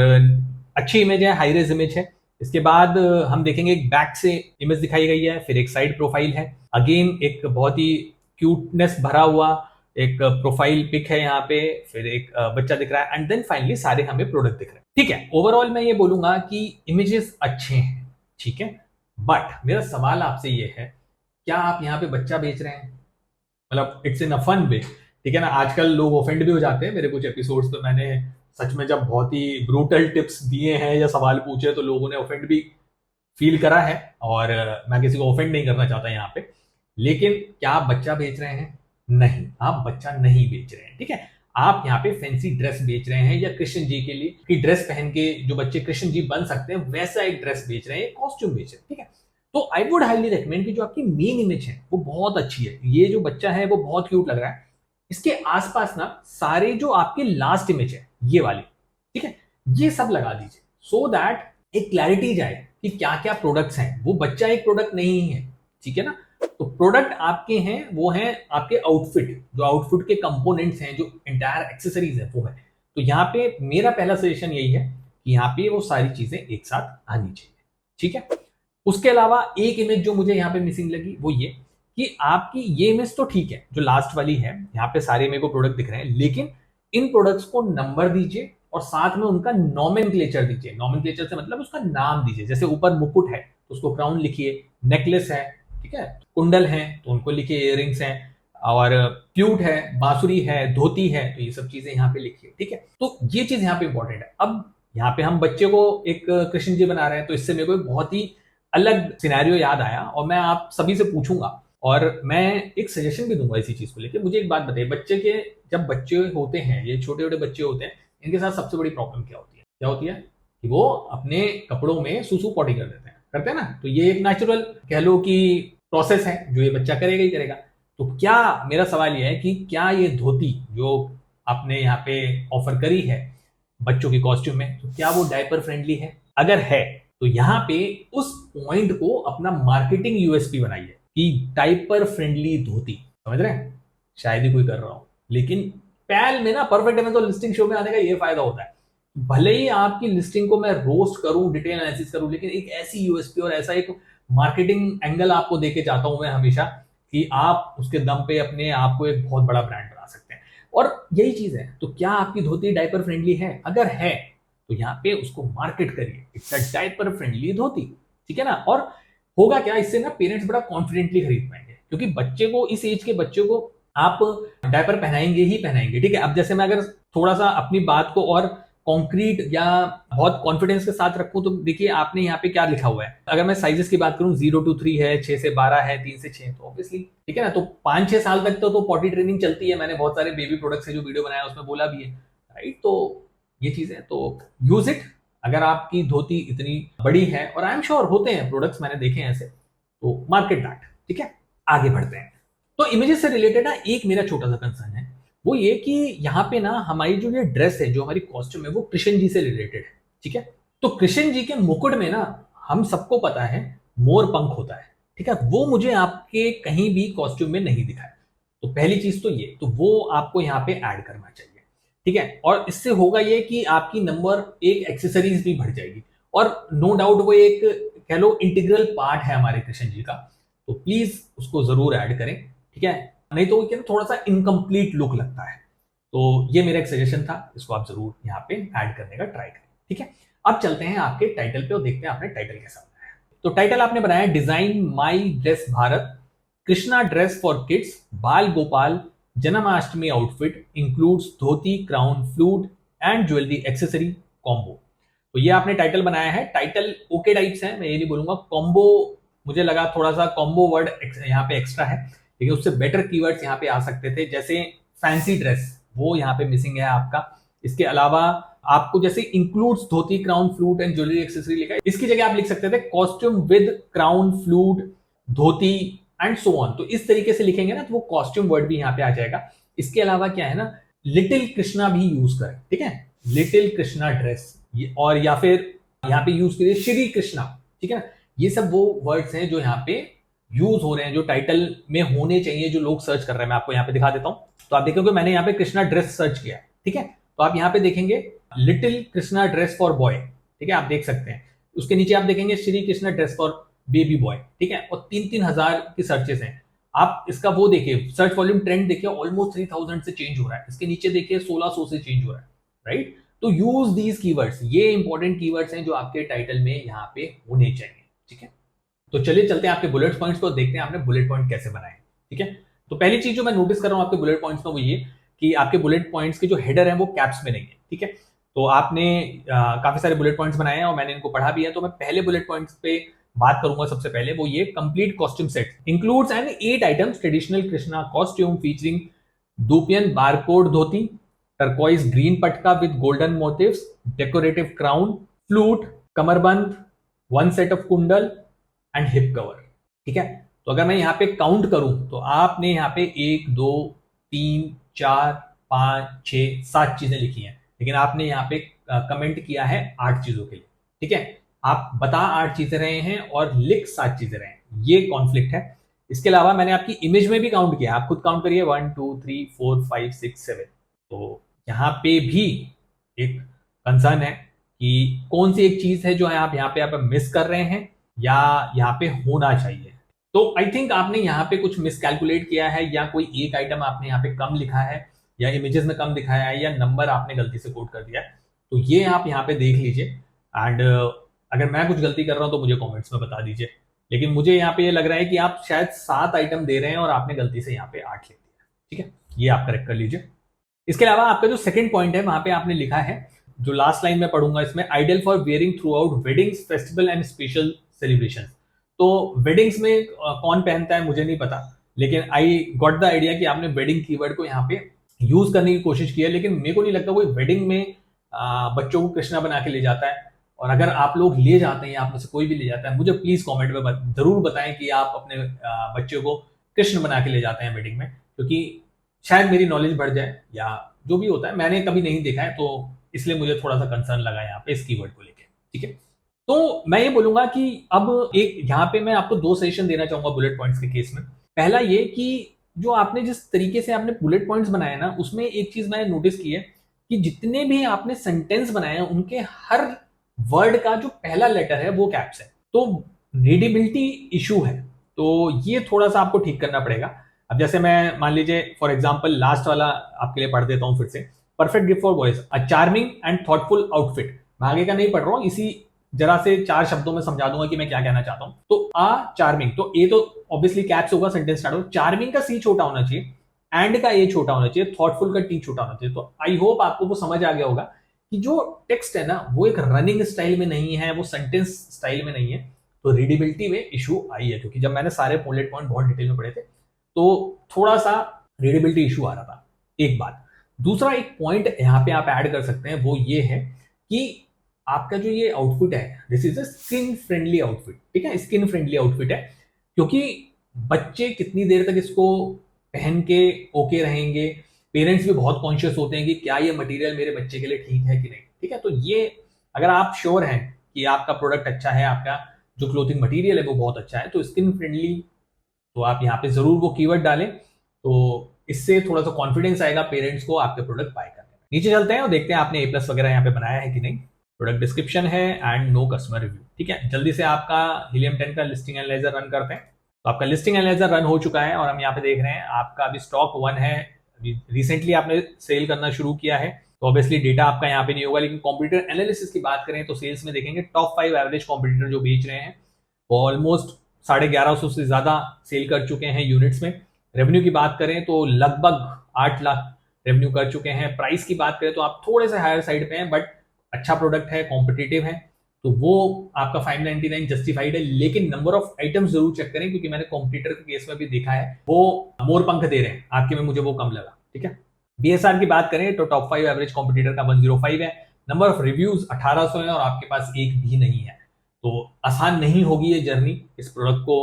अच्छी इमेज है, हाई रेज इमेज है। इसके बाद हम देखेंगे एक बैक से इमेज दिखाई गई है, फिर एक साइड प्रोफाइल है, अगेन एक बहुत ही क्यूटनेस भरा हुआ एक प्रोफाइल पिक है यहाँ पे, फिर एक बच्चा दिख रहा है, एंड देन फाइनली सारे हमें प्रोडक्ट दिख रहे हैं। ठीक है, ओवरऑल मैं ये बोलूंगा कि इमेजेस अच्छे हैं, ठीक है, बट मेरा सवाल आपसे ये है, क्या आप यहाँ पे बच्चा बेच रहे हैं? मतलब it's in a fun way, ठीक है ना। आजकल लोग ऑफेंड भी हो जाते हैं। मेरे कुछ एपिसोड्स पे मैंने सच में जब बहुत ही ब्रूटल टिप्स दिए हैं या सवाल पूछे तो लोगों ने ऑफेंड भी फील करा है, और मैं किसी को ऑफेंड नहीं करना चाहता यहाँ पे। लेकिन क्या आप बच्चा बेच रहे हैं? नहीं, आप बच्चा नहीं बेच रहे हैं। ठीक है, आप यहाँ पे फैंसी ड्रेस बेच रहे हैं, या कृष्ण जी के लिए कि ड्रेस पहन के जो बच्चे कृष्ण जी बन सकते हैं वैसा एक ड्रेस बेच रहे हैं, कॉस्ट्यूम बेच रहे हैं। ठीक है, तो आई वुड हाईली रिकमेंड कि जो आपकी मेन इमेज है वो बहुत अच्छी है, ये जो बच्चा है वो बहुत क्यूट लग रहा है, इसके आसपास ना सारे जो आपके लास्ट इमेज है ये वाली, ठीक है, ये सब लगा दीजिए, सो दैट एक क्लैरिटी जाए कि क्या क्या प्रोडक्ट्स हैं। वो बच्चा एक प्रोडक्ट नहीं है, ठीक है ना। तो प्रोडक्ट आपके हैं, वो हैं आपके आउटफिट, जो आउटफिट के कंपोनेंट्स हैं, जो एंटायर एक्सेसरीज है वो है। तो यहाँ पे मेरा पहला सजेशन यही है कि यहाँ पे वो सारी चीजें एक साथ आनी चाहिए। ठीक है, उसके अलावा एक इमेज जो मुझे यहाँ पे मिसिंग लगी वो ये कि आपकी ये इमेज तो ठीक है, जो लास्ट वाली है, यहाँ पे सारे मेरे को प्रोडक्ट दिख रहे हैं, लेकिन इन प्रोडक्ट्स को नंबर दीजिए और साथ में उनका नॉमेनक्लेचर दीजिए। नॉमेनक्लेचर से मतलब उसका नाम दीजिए। जैसे ऊपर मुकुट है तो उसको क्राउन लिखिए, नेकलेस है, ठीक है, कुंडल है तो उनको लिखिए इयररिंग्स हैं, और फ्लूट है, बांसुरी है, धोती है, तो ये सब चीजें यहाँ पे लिखिए। ठीक है, तो ये चीज यहाँ पे इंपॉर्टेंट है। अब यहाँ पे हम बच्चे को एक कृष्ण जी बना रहे हैं, तो इससे मेरे को एक बहुत ही अलग सिनेरियो याद आया, और मैं आप सभी से पूछूंगा और मैं एक सजेशन भी दूंगा इसी चीज को लेकर। मुझे एक बात बताइए, बच्चे के जब बच्चे होते हैं, ये छोटे छोटे बच्चे होते हैं, इनके साथ सबसे बड़ी प्रॉब्लम क्या होती है? क्या होती है कि वो अपने कपड़ों में सुसु पॉटी कर देते हैं, करते हैं ना। तो ये एक नेचुरल कह लो कि प्रोसेस है जो ये बच्चा करेगा ही करेगा। तो क्या, मेरा सवाल ये है कि क्या ये धोती जो आपने यहाँ पे ऑफर करी है बच्चों की कॉस्ट्यूम में, तो क्या वो डायपर फ्रेंडली है? अगर है तो यहाँ पे उस पॉइंट को अपना मार्केटिंग यूएसपी बनाइए कि डायपर फ्रेंडली धोती। समझ रहे हैं? शायद ही कोई कर रहा हो, लेकिन पैल में ना परफेक्ट अमेज़न लिस्टिंग शो में आने का ये फायदा होता है, भले ही आपकी लिस्टिंग को मैं रोस्ट करूं, डिटेल एनालिसिस करूं, लेकिन एक ऐसी यूएसपी और ऐसा एक मार्केटिंग एंगल आपको देके जाता हूं मैं हमेशा कि आप उसके दम पे अपने आप को एक बहुत बड़ा ब्रांड बना सकते हैं। और यही चीज है, तो क्या आपकी धोती डायपर फ्रेंडली है? अगर है तो यहाँ पे उसको मार्केट करिए, इट्स अ डायपर फ्रेंडली धोती, ठीक है ना। और होगा क्या, इससे ना पेरेंट्स बड़ा कॉन्फिडेंटली खरीद पाएंगे, क्योंकि बच्चे को, इस एज के बच्चे को आप डायपर पहनाएंगे ही पहनाएंगे। ठीक है, अब जैसे मैं अगर थोड़ा सा अपनी बात को और कॉन्क्रीट या बहुत कॉन्फिडेंस के साथ रखूं, तो देखिए आपने यहाँ पे क्या लिखा हुआ है। अगर मैं साइजेस की बात करूं, 0 to 3 है, 6 से 12 है, 3 से 6, तो ऑब्वियसली ठीक है ना। तो 5-6 साल तक तो पॉटी ट्रेनिंग चलती है। मैंने बहुत सारे बेबी प्रोडक्ट्स है जो वीडियो बनाया उसमें बोला भी है, राइट। तो ये चीजें तो यूज इट। अगर आपकी धोती इतनी बड़ी है, और आई एम श्योर होते हैं प्रोडक्ट्स, मैंने देखे हैं ऐसे, तो मार्केट दैट। ठीक है, आगे बढ़ते हैं। तो इमेजेस से रिलेटेड ना एक मेरा छोटा सा कंसर्न है, वो ये कि यहाँ पे ना हमारी जो ये ड्रेस है, जो हमारी कॉस्ट्यूम है, वो कृष्ण जी से रिलेटेड है। ठीक है, तो कृष्ण जी के मुकुट में ना हम सबको पता है मोर पंख होता है, ठीक है, वो मुझे आपके कहीं भी कॉस्ट्यूम में नहीं दिखा है। तो पहली चीज तो ये, तो वो आपको यहाँ पे ऐड करना चाहिए, ठीक है। और इससे होगा ये कि आपकी नंबर एक एक्सेसरीज भी बढ़ जाएगी, और नो डाउट वो एक कह लो इंटीग्रल पार्ट है हमारे कृष्ण जी का, तो प्लीज उसको जरूर ऐड करें, ठीक है। नहीं तो क्या थोड़ा सा इनकम्प्लीट लुक लगता है। तो ये मेरा एक सजेशन था, इसको आप जरूर यहाँ पे ऐड करने का ट्राई करें, ठीक है। अब चलते हैं आपके टाइटल पे और देखते हैं आपने टाइटल कैसा बनाया है। तो टाइटल आपने बनाया design my dress Bharat, Krishna dress for kids, Bal Gopal Janmashtami outfit includes dhoti, crown, flute and jewellery accessory combo. तो ये आपने टाइटल बनाया है, टाइटल ओके टाइप्स है, मैं ये नहीं बोलूंगा कॉम्बो, मुझे लगा थोड़ा सा कॉम्बो वर्ड यहाँ पे एक्स्ट्रा है, लेकिन उससे बेटर कीवर्ड्स यहाँ पे आ सकते थे, जैसे फैंसी ड्रेस, वो यहाँ पे मिसिंग है आपका। इसके अलावा आपको जैसे includes dhoti, crown, flute and jewellery accessory लिखा है, इसकी जगह आप लिख सकते थे costume with crown, flute, dhoti and so on. तो इस तरीके से लिखेंगे ना तो वो कॉस्ट्यूम वर्ड भी यहाँ पे आ जाएगा। इसके अलावा क्या है ना, लिटिल कृष्णा भी यूज करें, ठीक है, लिटिल कृष्णा ड्रेस, और या फिर यहाँ पे यूज करिए श्री कृष्णा, ठीक है ना। ये सब वो वर्ड्स हैं जो यहाँ पे यूज हो रहे हैं, जो टाइटल में होने चाहिए, जो लोग सर्च कर रहे हैं। मैं आपको यहाँ पे दिखा देता हूं, तो आप देखोगे मैंने यहाँ पे कृष्णा ड्रेस सर्च किया, ठीक है, तो आप यहाँ पे देखेंगे little Krishna dress for boy, ठीक है, आप देख सकते हैं। उसके नीचे आप देखेंगे Shri Krishna dress for baby boy, ठीक है, और 3,000 की सर्चेस हैं। आप इसका वो देखिए, सर्च वॉल्यूम ट्रेंड देखिए, ऑलमोस्ट 3000 से चेंज हो रहा है। इसके नीचे देखिए 1600 से चेंज हो रहा है, राइट। तो यूज दीज कीवर्ड्स, ये इंपॉर्टेंट कीवर्ड्स हैं जो आपके टाइटल में यहाँ पे होने चाहिए, ठीक है। तो चलिए चलते हैं आपके बुलेट पॉइंट्स को, देखते हैं आपने बुलेट पॉइंट कैसे बनाए, ठीक है। तो पहली चीज जो मैं नोटिस कर रहा हूं आपके बुलेट पॉइंट्स में वो ये कि आपके बुलेट पॉइंट्स के जो हेडर है वो कैप्स में नहीं है, ठीक है। तो आपने काफी सारे बुलेट पॉइंट्स बनाए हैं और मैंने इनको पढ़ा भी है। तो मैं पहले बुलेट पॉइंट्स पे बात करूंगा, सबसे पहले वो ये complete costume set includes and 8 items traditional Krishna costume featuring dupion brocade dhoti, turquoise green patka with golden motifs, decorative crown, flute, kamarband, 1 set of kundal and hip cover, ठीक है। तो अगर मैं यहाँ पे काउंट करूं तो आपने यहाँ पे 1 2 3 4 5 6 7 चीजें लिखी हैं, लेकिन आपने यहाँ पे कमेंट किया है 8 चीजों के लिए, ठीक है। आप बता 8 चीजें रहे हैं और लिख 7 चीजें रहे हैं, ये कॉन्फ्लिक्ट है। इसके अलावा मैंने आपकी इमेज में भी काउंट किया, आप खुद काउंट करिए 1 2 3 4 5 6 7। तो यहाँ पे भी एक कंसर्न है कि कौन सी एक चीज है जो आप यहाँ पे मिस कर रहे हैं या यहाँ पे होना चाहिए। तो आई थिंक आपने यहाँ पे कुछ मिसकैलकुलेट किया है, या कोई एक आइटम आपने यहाँ पे कम लिखा है, या इमेजेस में कम दिखाया है, या नंबर आपने गलती से कोड कर दिया है। तो ये आप यहाँ पे देख लीजिए, एंड अगर मैं कुछ गलती कर रहा हूं तो मुझे कमेंट्स में बता दीजिए। लेकिन मुझे यहाँ पे ये लग रहा है कि आप शायद 7 आइटम दे रहे हैं और आपने गलती से यहाँ पे 8 लिख दिया, ठीक है, ये आप करेक्ट कर लीजिए। इसके अलावा आपका जो सेकंड पॉइंट है वहां पे आपने लिखा है, जो लास्ट लाइन में पढ़ूंगा इसमें, ideal for wearing through out weddings, festival and special celebration. तो वेडिंग्स में कौन पहनता है मुझे नहीं पता, लेकिन आई गॉट द आइडिया कि आपने वेडिंग कीवर्ड को यहाँ पे यूज करने की कोशिश की है। लेकिन मेरे को नहीं लगता कोई वेडिंग में बच्चों को कृष्णा बना के ले जाता है, और अगर आप लोग ले जाते हैं, आप में से कोई भी ले जाता है, मुझे प्लीज कमेंट में जरूर बताएं कि आप अपने बच्चों को कृष्ण बना के ले जाते हैं वेडिंग में, क्योंकि शायद मेरी नॉलेज बढ़ जाए या जो भी होता है, मैंने कभी नहीं देखा है, तो इसलिए मुझे थोड़ा सा कंसर्न लगा यहाँ पे इस कीवर्ड को लेके, ठीक है। तो मैं ये बोलूंगा कि अब एक यहाँ पे मैं आपको 2 सजेशन देना चाहूंगा बुलेट पॉइंट्स के केस में। पहला ये कि जो आपने जिस तरीके से आपने बुलेट पॉइंट्स बनाए ना, उसमें एक चीज मैंने नोटिस की है कि जितने भी आपने सेंटेंस बनाए हैं उनके हर वर्ड का जो पहला लेटर है वो कैप्स है, तो रीडेबिलिटी इशू है, तो ये थोड़ा सा आपको ठीक करना पड़ेगा। अब जैसे मैं मान लीजिए फॉर एग्जांपल लास्ट वाला आपके लिए पढ़ देता हूं फिर से, perfect gift for boys, a charming and thoughtful outfit. मैं आगे का नहीं पढ़ रहा हूं, इसी जरा से 4 शब्दों में समझा दूंगा कि मैं क्या कहना चाहता हूं। तो अ चार्मिंग, तो ए तो ऑब्वियसली कैप्स होगा, सेंटेंस स्टार्ट होगा, चार्मिंग का सी छोटा होना चाहिए, एंड का ए छोटा होना चाहिए, थॉटफुल का टी छोटा होना चाहिए। तो आई होप आपको वो समझ आ गया होगा कि जो टेक्स्ट है ना वो एक रनिंग स्टाइल में नहीं है, वो सेंटेंस स्टाइल में नहीं है, तो रीडेबिलिटी में इशू आई है। क्योंकि जब मैंने सारे बुलेट पॉइंट बहुत डिटेल में पढ़े थे तो थोड़ा सा रीडेबिलिटी इशू आ रहा था, एक बात। दूसरा एक पॉइंट यहाँ पे आप ऐड कर सकते हैं, वो ये है कि आपका जो ये आउटफिट है, this is a skin friendly outfit, ठीक है, स्किन फ्रेंडली आउटफिट है, क्योंकि बच्चे कितनी देर तक इसको पहन के ओके रहेंगे, पेरेंट्स भी बहुत कॉन्शियस होते हैं कि क्या ये मटेरियल मेरे बच्चे के लिए ठीक है कि नहीं, ठीक है। तो ये अगर आप श्योर हैं कि आपका प्रोडक्ट अच्छा है, आपका जो क्लोथिंग मटेरियल है वो बहुत अच्छा है, तो स्किन फ्रेंडली, तो आप यहाँ पे जरूर वो कीवर्ड डालें, तो इससे थोड़ा सा कॉन्फिडेंस आएगा पेरेंट्स को आपके प्रोडक्ट बाय करने में। नीचे चलते हैं और देखते हैं आपने A+ वगैरह यहाँ पे बनाया है कि नहीं। प्रोडक्ट डिस्क्रिप्शन है एंड नो कस्टमर रिव्यू, ठीक है। जल्दी से आपका हीलियम 10 का लिस्टिंग एनालाइजर रन करते हैं। तो आपका लिस्टिंग एनालाइजर रन हो चुका है और हम यहाँ पे देख रहे हैं आपका अभी स्टॉक 1 है, रिसेंटली आपने सेल करना शुरू किया है, तो ऑब्वियसली डेटा आपका यहाँ पे नहीं होगा। लेकिन कॉम्पिटिटर एनालिसिस की बात करें तो सेल्स में देखेंगे टॉप 5 एवरेज कॉम्पिटिटर जो बेच रहे हैं वो ऑलमोस्ट 1150 से ज्यादा सेल कर चुके हैं यूनिट्स में। रेवेन्यू की बात करें तो लगभग 8 लाख रेवेन्यू कर चुके हैं। प्राइस की बात करें तो आप थोड़े से हायर साइड पे हैं, बट अच्छा प्रोडक्ट है, कॉम्पिटिटिव है, तो वो आपका 599 जस्टिफाइड है। लेकिन नंबर ऑफ आइटम्स जरूर चेक करें, क्योंकि मैंने कॉम्पिटिटर के केस में भी देखा है वो मोर पंख दे रहे हैं, आपके में मुझे वो कम लगा। ठीक है, बीएसआर की बात करें तो टॉप 5 एवरेज कॉम्पिटिटर का 105 है। नंबर ऑफ रिव्यूज 1800 है और आपके पास एक भी नहीं है, तो आसान नहीं होगी ये जर्नी इस प्रोडक्ट को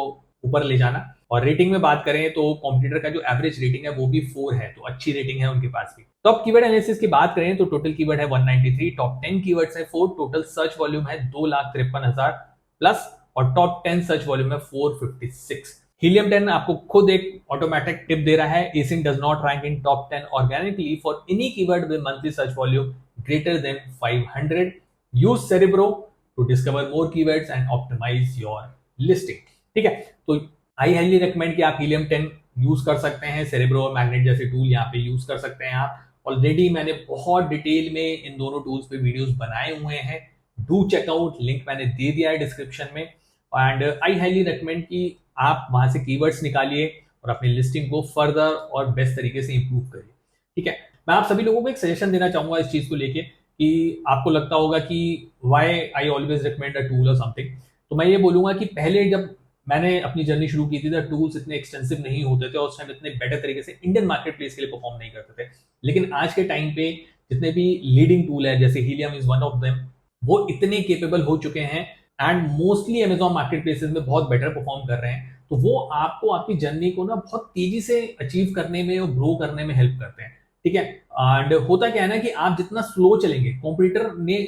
ऊपर ले जाना। और रेटिंग में बात करें तो कॉम्पिटिटर का जो एवरेज रेटिंग है वो भी 4 है, तो अच्छी रेटिंग है उनके पास भी। टॉप कीवर्ड एनालिसिस की बात करें तो टोटल कीवर्ड है 193, टॉप 10 कीवर्ड्स है 4, टोटल सर्च वॉल्यूम है 2,53,000 प्लस, और टॉप 10 सर्च वॉल्यूम है 456। हीलियम 10 आपको खुद एक ऑटोमेटिक टिप दे रहा है, ASIN does not rank in top 10 organically for any keyword with monthly search volume greater than 500। Use Cerebro to discover more keywords and optimize your listing. ठीक है, तो आई हाईली रिकमेंड कि आप helium 10 use कर सकते हैं। Cerebro और magnet जैसे टूल यहाँ पे यूज कर सकते हैं आप। ऑलरेडी मैंने बहुत डिटेल में इन दोनों टूल्स पे वीडियोस बनाए हुए हैं, डू चेकआउट, लिंक मैंने दे दिया है डिस्क्रिप्शन में। एंड आई हाईली रिकमेंड कि आप वहां से कीवर्ड्स निकालिए और अपनी लिस्टिंग को फर्दर और बेस्ट तरीके से इंप्रूव करिए। ठीक है, मैं आप सभी लोगों को एक सजेशन देना चाहूंगा इस चीज को लेके, कि आपको लगता होगा कि why I always recommend a tool और समथिंग। तो मैं ये बोलूंगा कि पहले जब मैंने अपनी जर्नी शुरू की थी तो टूल्स इतने एक्सटेंसिव नहीं होते थे और उस टाइम इतने बेटर तरीके से इंडियन मार्केट प्लेस के लिए परफॉर्म नहीं करते थे। लेकिन आज के टाइम पे जितने भी लीडिंग टूल है, जैसे helium is one of them, वो इतने केपेबल हो चुके हैं and mostly Amazon market places में बहुत बेटर परफॉर्म कर रहे हैं। तो वो आपको आपकी जर्नी को ना बहुत तेजी से अचीव करने में और ग्रो करने में हेल्प करते हैं। ठीक है, एंड होता क्या है ना कि आप जितना स्लो चलेंगे, कॉम्पिटिटर ने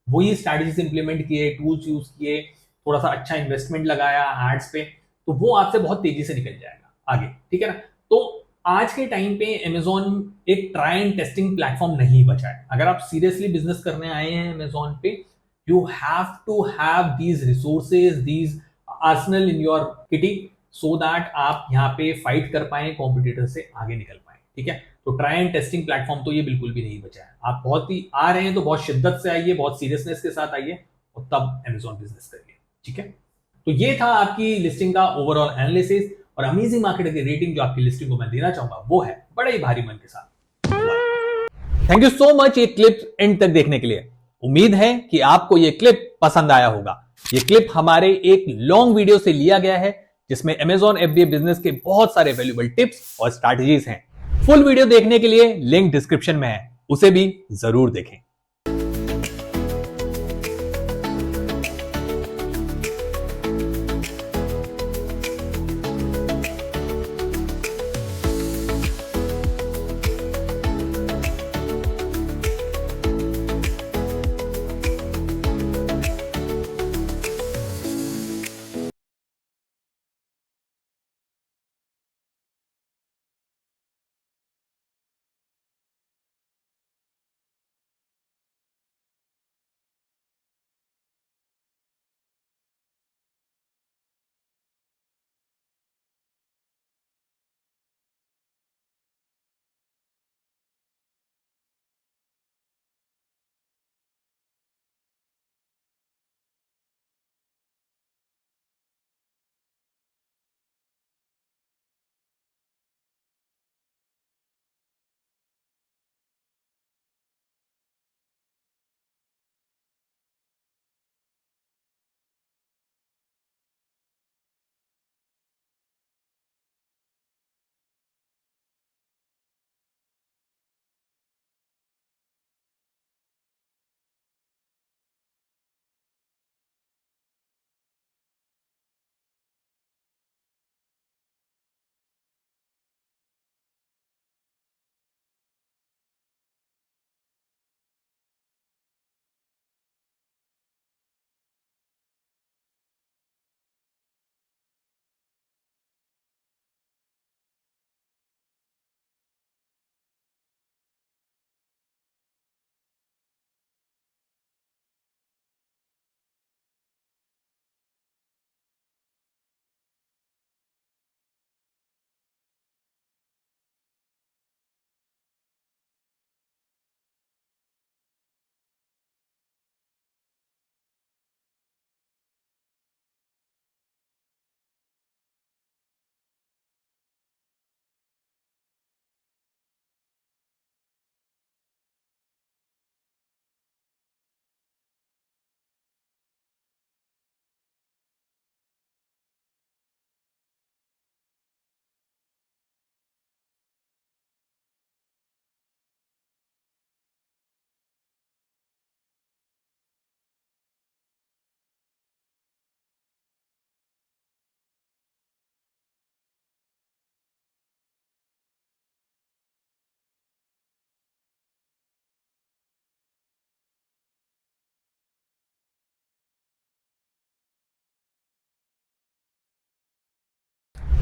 वही स्ट्रैटेजीज इंप्लीमेंट किए, टूल्स यूज किए, थोड़ा सा अच्छा इन्वेस्टमेंट लगाया एड्स पे, तो वो आपसे बहुत तेजी से निकल जाएगा आगे। ठीक है ना, तो आज के टाइम पे अमेजॉन एक ट्राई एंड टेस्टिंग प्लेटफॉर्म नहीं बचा है। अगर आप सीरियसली बिजनेस करने आए हैं अमेजॉन पे, you have to have these resources, these arsenal in your kitty, so that आप यहाँ पे फाइट कर पाए, कॉम्पिटिटर से आगे निकल पाए। ठीक है, तो ट्राई एंड टेस्टिंग प्लेटफॉर्म तो ये बिल्कुल भी नहीं बचा है। आप बहुत ही आ रहे हैं तो बहुत शिद्दत से आइए, बहुत सीरियसनेस के साथ आइए और तब अमेजॉन बिजनेस करिए। ठीक है, तो ये था आपकी लिस्टिंग का ओवरऑल एनालिसिस और अमेजिंग मार्केट की रेटिंग जो आपकी लिस्टिंग को मैं देना चाहूंगा वो है बड़े ही भारी मन के साथ। थैंक यू सो मच ये क्लिप एंड तक देखने के लिए। उम्मीद है कि आपको ये क्लिप पसंद आया होगा। ये क्लिप हमारे एक लॉन्ग वीडियो से लिया गया है जिसमें अमेजॉन एफबीए बिजनेस के बहुत सारे वैल्यूएबल टिप्स और स्ट्रैटेजीज हैं। फुल वीडियो देखने के लिए लिंक डिस्क्रिप्शन में है, उसे भी जरूर देखें।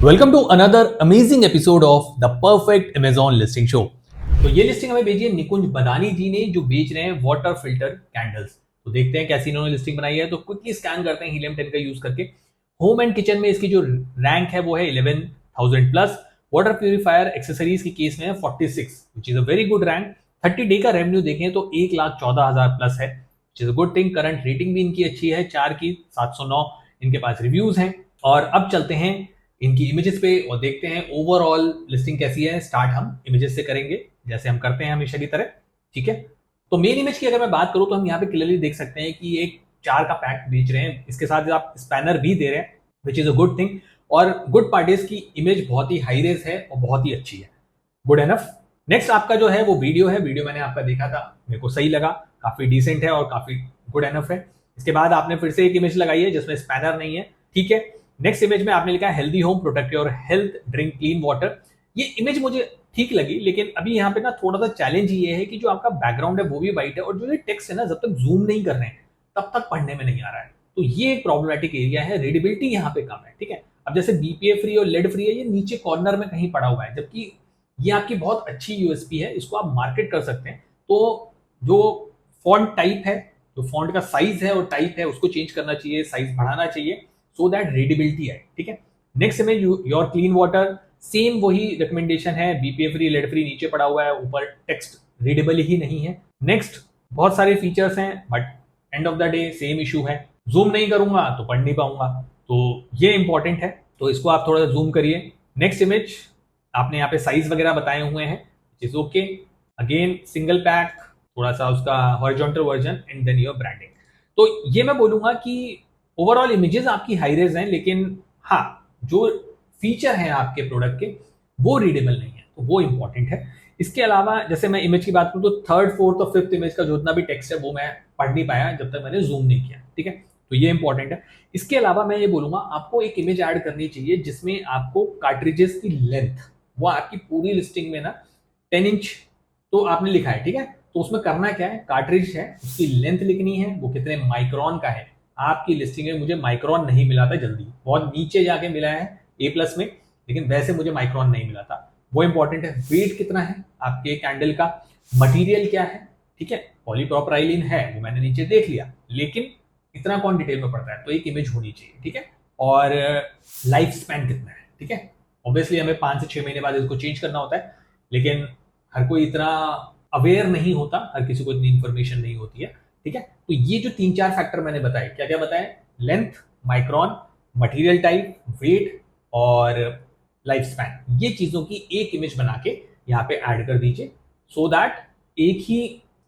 Welcome to another amazing episode of the perfect Amazon listing show. तो ये लिस्टिंग हमें भेजी है निकुंज बदानी जी ने, जो बेच रहे हैं वाटर फिल्टर कैंडल्स। तो देखते हैं कैसी इन्होंने लिस्टिंग बनाई है। तो क्विकली स्कैन करते हैं हीलियम 10 का यूज करके। होम एंड किचन में इसकी जो रैंक है वो है 11,000 प्लस। वाटर प्यूरिफायर एक्सेसरीज की केस में है 46, विच is a very good rank. 30 day का रेवेन्यू देखें तो 1,14,000 प्लस है, विच is a good thing. Current rating भी इनकी अच्छी है, 4 की 709 इनके पास रिव्यूज हैं। और अब चलते हैं इनकी इमेजेस पे और देखते हैं ओवरऑल लिस्टिंग कैसी है। स्टार्ट हम इमेजेस से करेंगे, जैसे हम करते हैं हमेशा की तरह, ठीक है। तो मेन इमेज की अगर मैं बात करूं तो हम यहाँ पे क्लियरली देख सकते हैं कि एक 4 का पैक बेच रहे हैं, इसके साथ आप स्पैनर भी दे रहे हैं, which is a good thing. और गुड पार्टीज की इमेज बहुत ही हाई रेज है और बहुत ही अच्छी है, गुड एनफ। नेक्स्ट आपका जो है वो वीडियो है। वीडियो मैंने आपका देखा था, मेरे को सही लगा, काफी डिसेंट है और काफी गुड एनफ है। इसके बाद आपने फिर से एक इमेज लगाई है जिसमें स्पैनर नहीं है, ठीक है। नेक्स्ट इमेज में आपने लिखा है healthy home protect your health, drink clean water. ये इमेज मुझे ठीक लगी, लेकिन अभी यहाँ पे ना थोड़ा सा चैलेंज ये है कि जो आपका बैकग्राउंड है वो भी व्हाइट है और जो ये टेक्स्ट है ना, जब तक जूम नहीं कर रहे हैं तब तक पढ़ने में नहीं आ रहा है। तो ये एक प्रॉब्लमेटिक एरिया है, रीडेबिलिटी यहाँ पे कम है, ठीक है। अब जैसे बीपीए फ्री और लेड फ्री है, ये नीचे कॉर्नर में कहीं पड़ा हुआ है, जबकि ये आपकी बहुत अच्छी यूएसपी है, इसको आप मार्केट कर सकते हैं। तो जो फॉन्ट टाइप है, जो फॉन्ट का साइज है और टाइप है, उसको चेंज करना चाहिए, साइज बढ़ाना चाहिए, सो दैट रीडेबिलिटी है, ठीक है। Next image your clean water, same वही रिकमेंडेशन है, बीपीए फ्री लेड फ्री नीचे पड़ा हुआ है, ऊपर टेक्स्ट रीडेबल ही नहीं है। नेक्स्ट बहुत सारे फीचर्स हैं, but end of the day same issue है, जूम नहीं करूंगा तो पढ़ नहीं पाऊंगा, तो ये इंपॉर्टेंट है, तो इसको आप थोड़ा सा जूम करिए। नेक्स्ट इमेज आपने यहाँ पे साइज वगैरह बताए हुए हैं, is okay. Again single pack, थोड़ा सा उसका horizontal version and then your branding. तो ये मैं बोलूंगा कि ओवरऑल इमेजेस आपकी हाई रेज हैं, लेकिन हाँ जो फीचर हैं आपके प्रोडक्ट के वो रीडेबल नहीं है, तो वो इंपॉर्टेंट है। इसके अलावा जैसे मैं इमेज की बात करूं तो थर्ड फोर्थ और फिफ्थ इमेज का जितना भी टेक्स्ट है वो मैं पढ़ नहीं पाया जब तक मैंने जूम नहीं किया, ठीक है। तो ये इंपॉर्टेंट है। इसके अलावा मैं ये बोलूंगा आपको एक इमेज ऐड करनी चाहिए जिसमें आपको कार्ट्रिजेस की लेंथ, वो आपकी पूरी लिस्टिंग में ना 10 इंच तो आपने लिखा है, ठीक है। तो उसमें करना क्या है, कार्ट्रिज है उसकी लेंथ लिखनी है, वो कितने माइक्रोन का है। आपकी लिस्टिंग में मुझे माइक्रोन नहीं मिला था, जल्दी बहुत नीचे जाके मिला है ए प्लस में, लेकिन वैसे मुझे माइक्रोन नहीं मिला था, वो इंपॉर्टेंट है। वेट कितना है आपके कैंडल का, मटेरियल क्या है, ठीक है। पॉलीप्रोपाइलीन है वो मैंने नीचे देख लिया, लेकिन इतना कौन डिटेल में पड़ता है, तो एक इमेज होनी चाहिए, ठीक है। और लाइफ स्पैन कितना है, ठीक है। ऑब्वियसली हमें 5 से 6 महीने बाद इसको चेंज करना होता है, लेकिन हर कोई इतना अवेयर नहीं होता, हर किसी को इतनी इंफॉर्मेशन नहीं होती है, ठीक है। तो ये जो 3-4 फैक्टर मैंने बताए, क्या क्या बताए, length, micron, material type, weight और लाइफ स्पैन, ये चीजों की एक इमेज बना के यहाँ पे ऐड कर दीजिए, सो दैट एक ही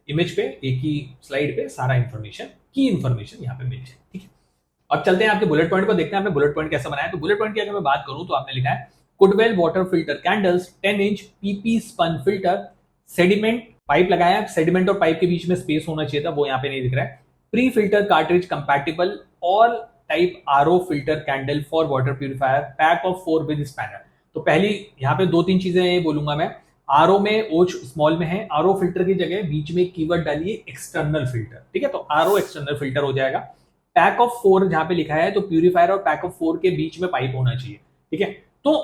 इमेज पे, एक ही स्लाइड पे सारा इंफॉर्मेशन की इंफॉर्मेशन यहाँ पे मिल जाए, ठीक है। अब चलते हैं आपके बुलेट पॉइंट को, देखते हैं आपने बुलेट पॉइंट कैसा बनाया। तो बुलेट पॉइंट की अगर मैं बात करूं तो आपने लिखा है Kudwell water filter candles 10 inch PP spun filter, sediment pipe लगाया, सेडिमेंट और पाइप के बीच में स्पेस होना चाहिए था, वो यहाँ पे नहीं दिख रहा है। Pre filter cartridge compatible all type RO filter candle for water purifier, pack of 4 with spanner. तो पहली यहाँ पे 2-3 चीजें बोलूंगा मैं। आरओ में ओच स्मॉल में है, आरओ फिल्टर की जगह बीच में कीवर्ड डालिए एक्सटर्नल फिल्टर, ठीक है। तो आरओ एक्सटर्नल फिल्टर हो जाएगा। पैक ऑफ 4 जहां पे लिखा है तो प्यूरिफायर और पैक ऑफ 4 के बीच में पाइप होना चाहिए, ठीक है। तो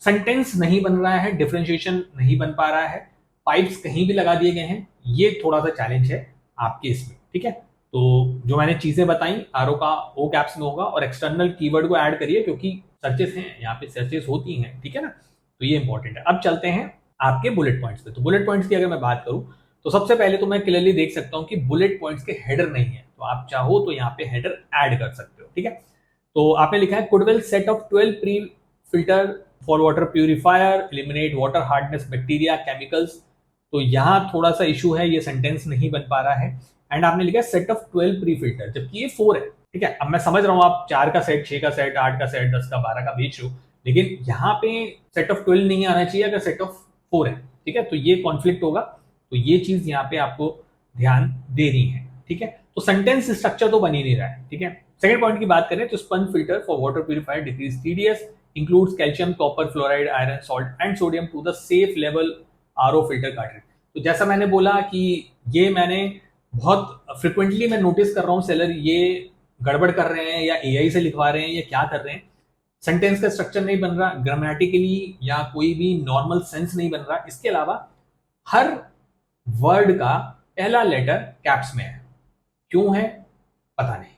सेंटेंस नहीं बन रहा है, डिफरेंशिएशन नहीं बन पा रहा है, पाइप्स कहीं भी लगा दिए गए हैं, ये थोड़ा सा चैलेंज है आपके इसमें, ठीक है। तो जो मैंने चीजें बताई, आरओ का ओ कैप्स में होगा और एक्सटर्नल कीवर्ड को ऐड करिए क्योंकि सर्चेस हैं यहाँ पे, सर्चेस होती हैं, ठीक है ना। तो ये इंपॉर्टेंट है। अब चलते हैं आपके बुलेट पॉइंट्स पे। तो बुलेट पॉइंट्स की अगर मैं बात करूं तो सबसे पहले तो मैं क्लियरली देख सकता हूं कि बुलेट पॉइंट्स के हेडर नहीं है, तो आप चाहो तो यहाँ पे हेडर ऐड कर सकते हो, ठीक है। तो आपने लिखा है Kudwell set of 12 pre filter for water purifier, eliminate water hardness bacteria chemicals. तो यहाँ थोड़ा सा इशू है, ये सेंटेंस नहीं बन पा रहा है। एंड आपने लिखा है सेट ऑफ 12 प्री फिल्टर, जबकि ये 4 है, ठीक है। अब मैं समझ रहा हूँ आप 4 का सेट, 6 का सेट, 8 का सेट, 10 का, 12 का बेच रहे हो, लेकिन यहाँ पे सेट ऑफ 12 नहीं आना चाहिए अगर सेट ऑफ 4 है, ठीक है। तो ये कॉन्फ्लिक्ट होगा, तो ये चीज यहाँ पे आपको ध्यान देनी है, ठीक है। तो सेंटेंस स्ट्रक्चर तो बन ही नहीं रहा है, ठीक है। सेकंड पॉइंट की बात करें तो sponge filter for water purifier decrease TDS, includes calcium, copper, fluoride, iron, salt and sodium to the safe level RO filter cartridge. तो जैसा मैंने बोला कि ये मैंने बहुत फ्रिक्वेंटली मैं नोटिस कर रहा हूँ सेलर ये गड़बड़ कर रहे हैं या एआई से लिखवा रहे हैं या क्या कर रहे हैं। सेंटेंस का स्ट्रक्चर नहीं बन रहा, ग्रामेटिकली या कोई भी नॉर्मल सेंस नहीं बन रहा। इसके अलावा हर वर्ड का पहला लेटर कैप्स में है। क्यों है पता नहीं,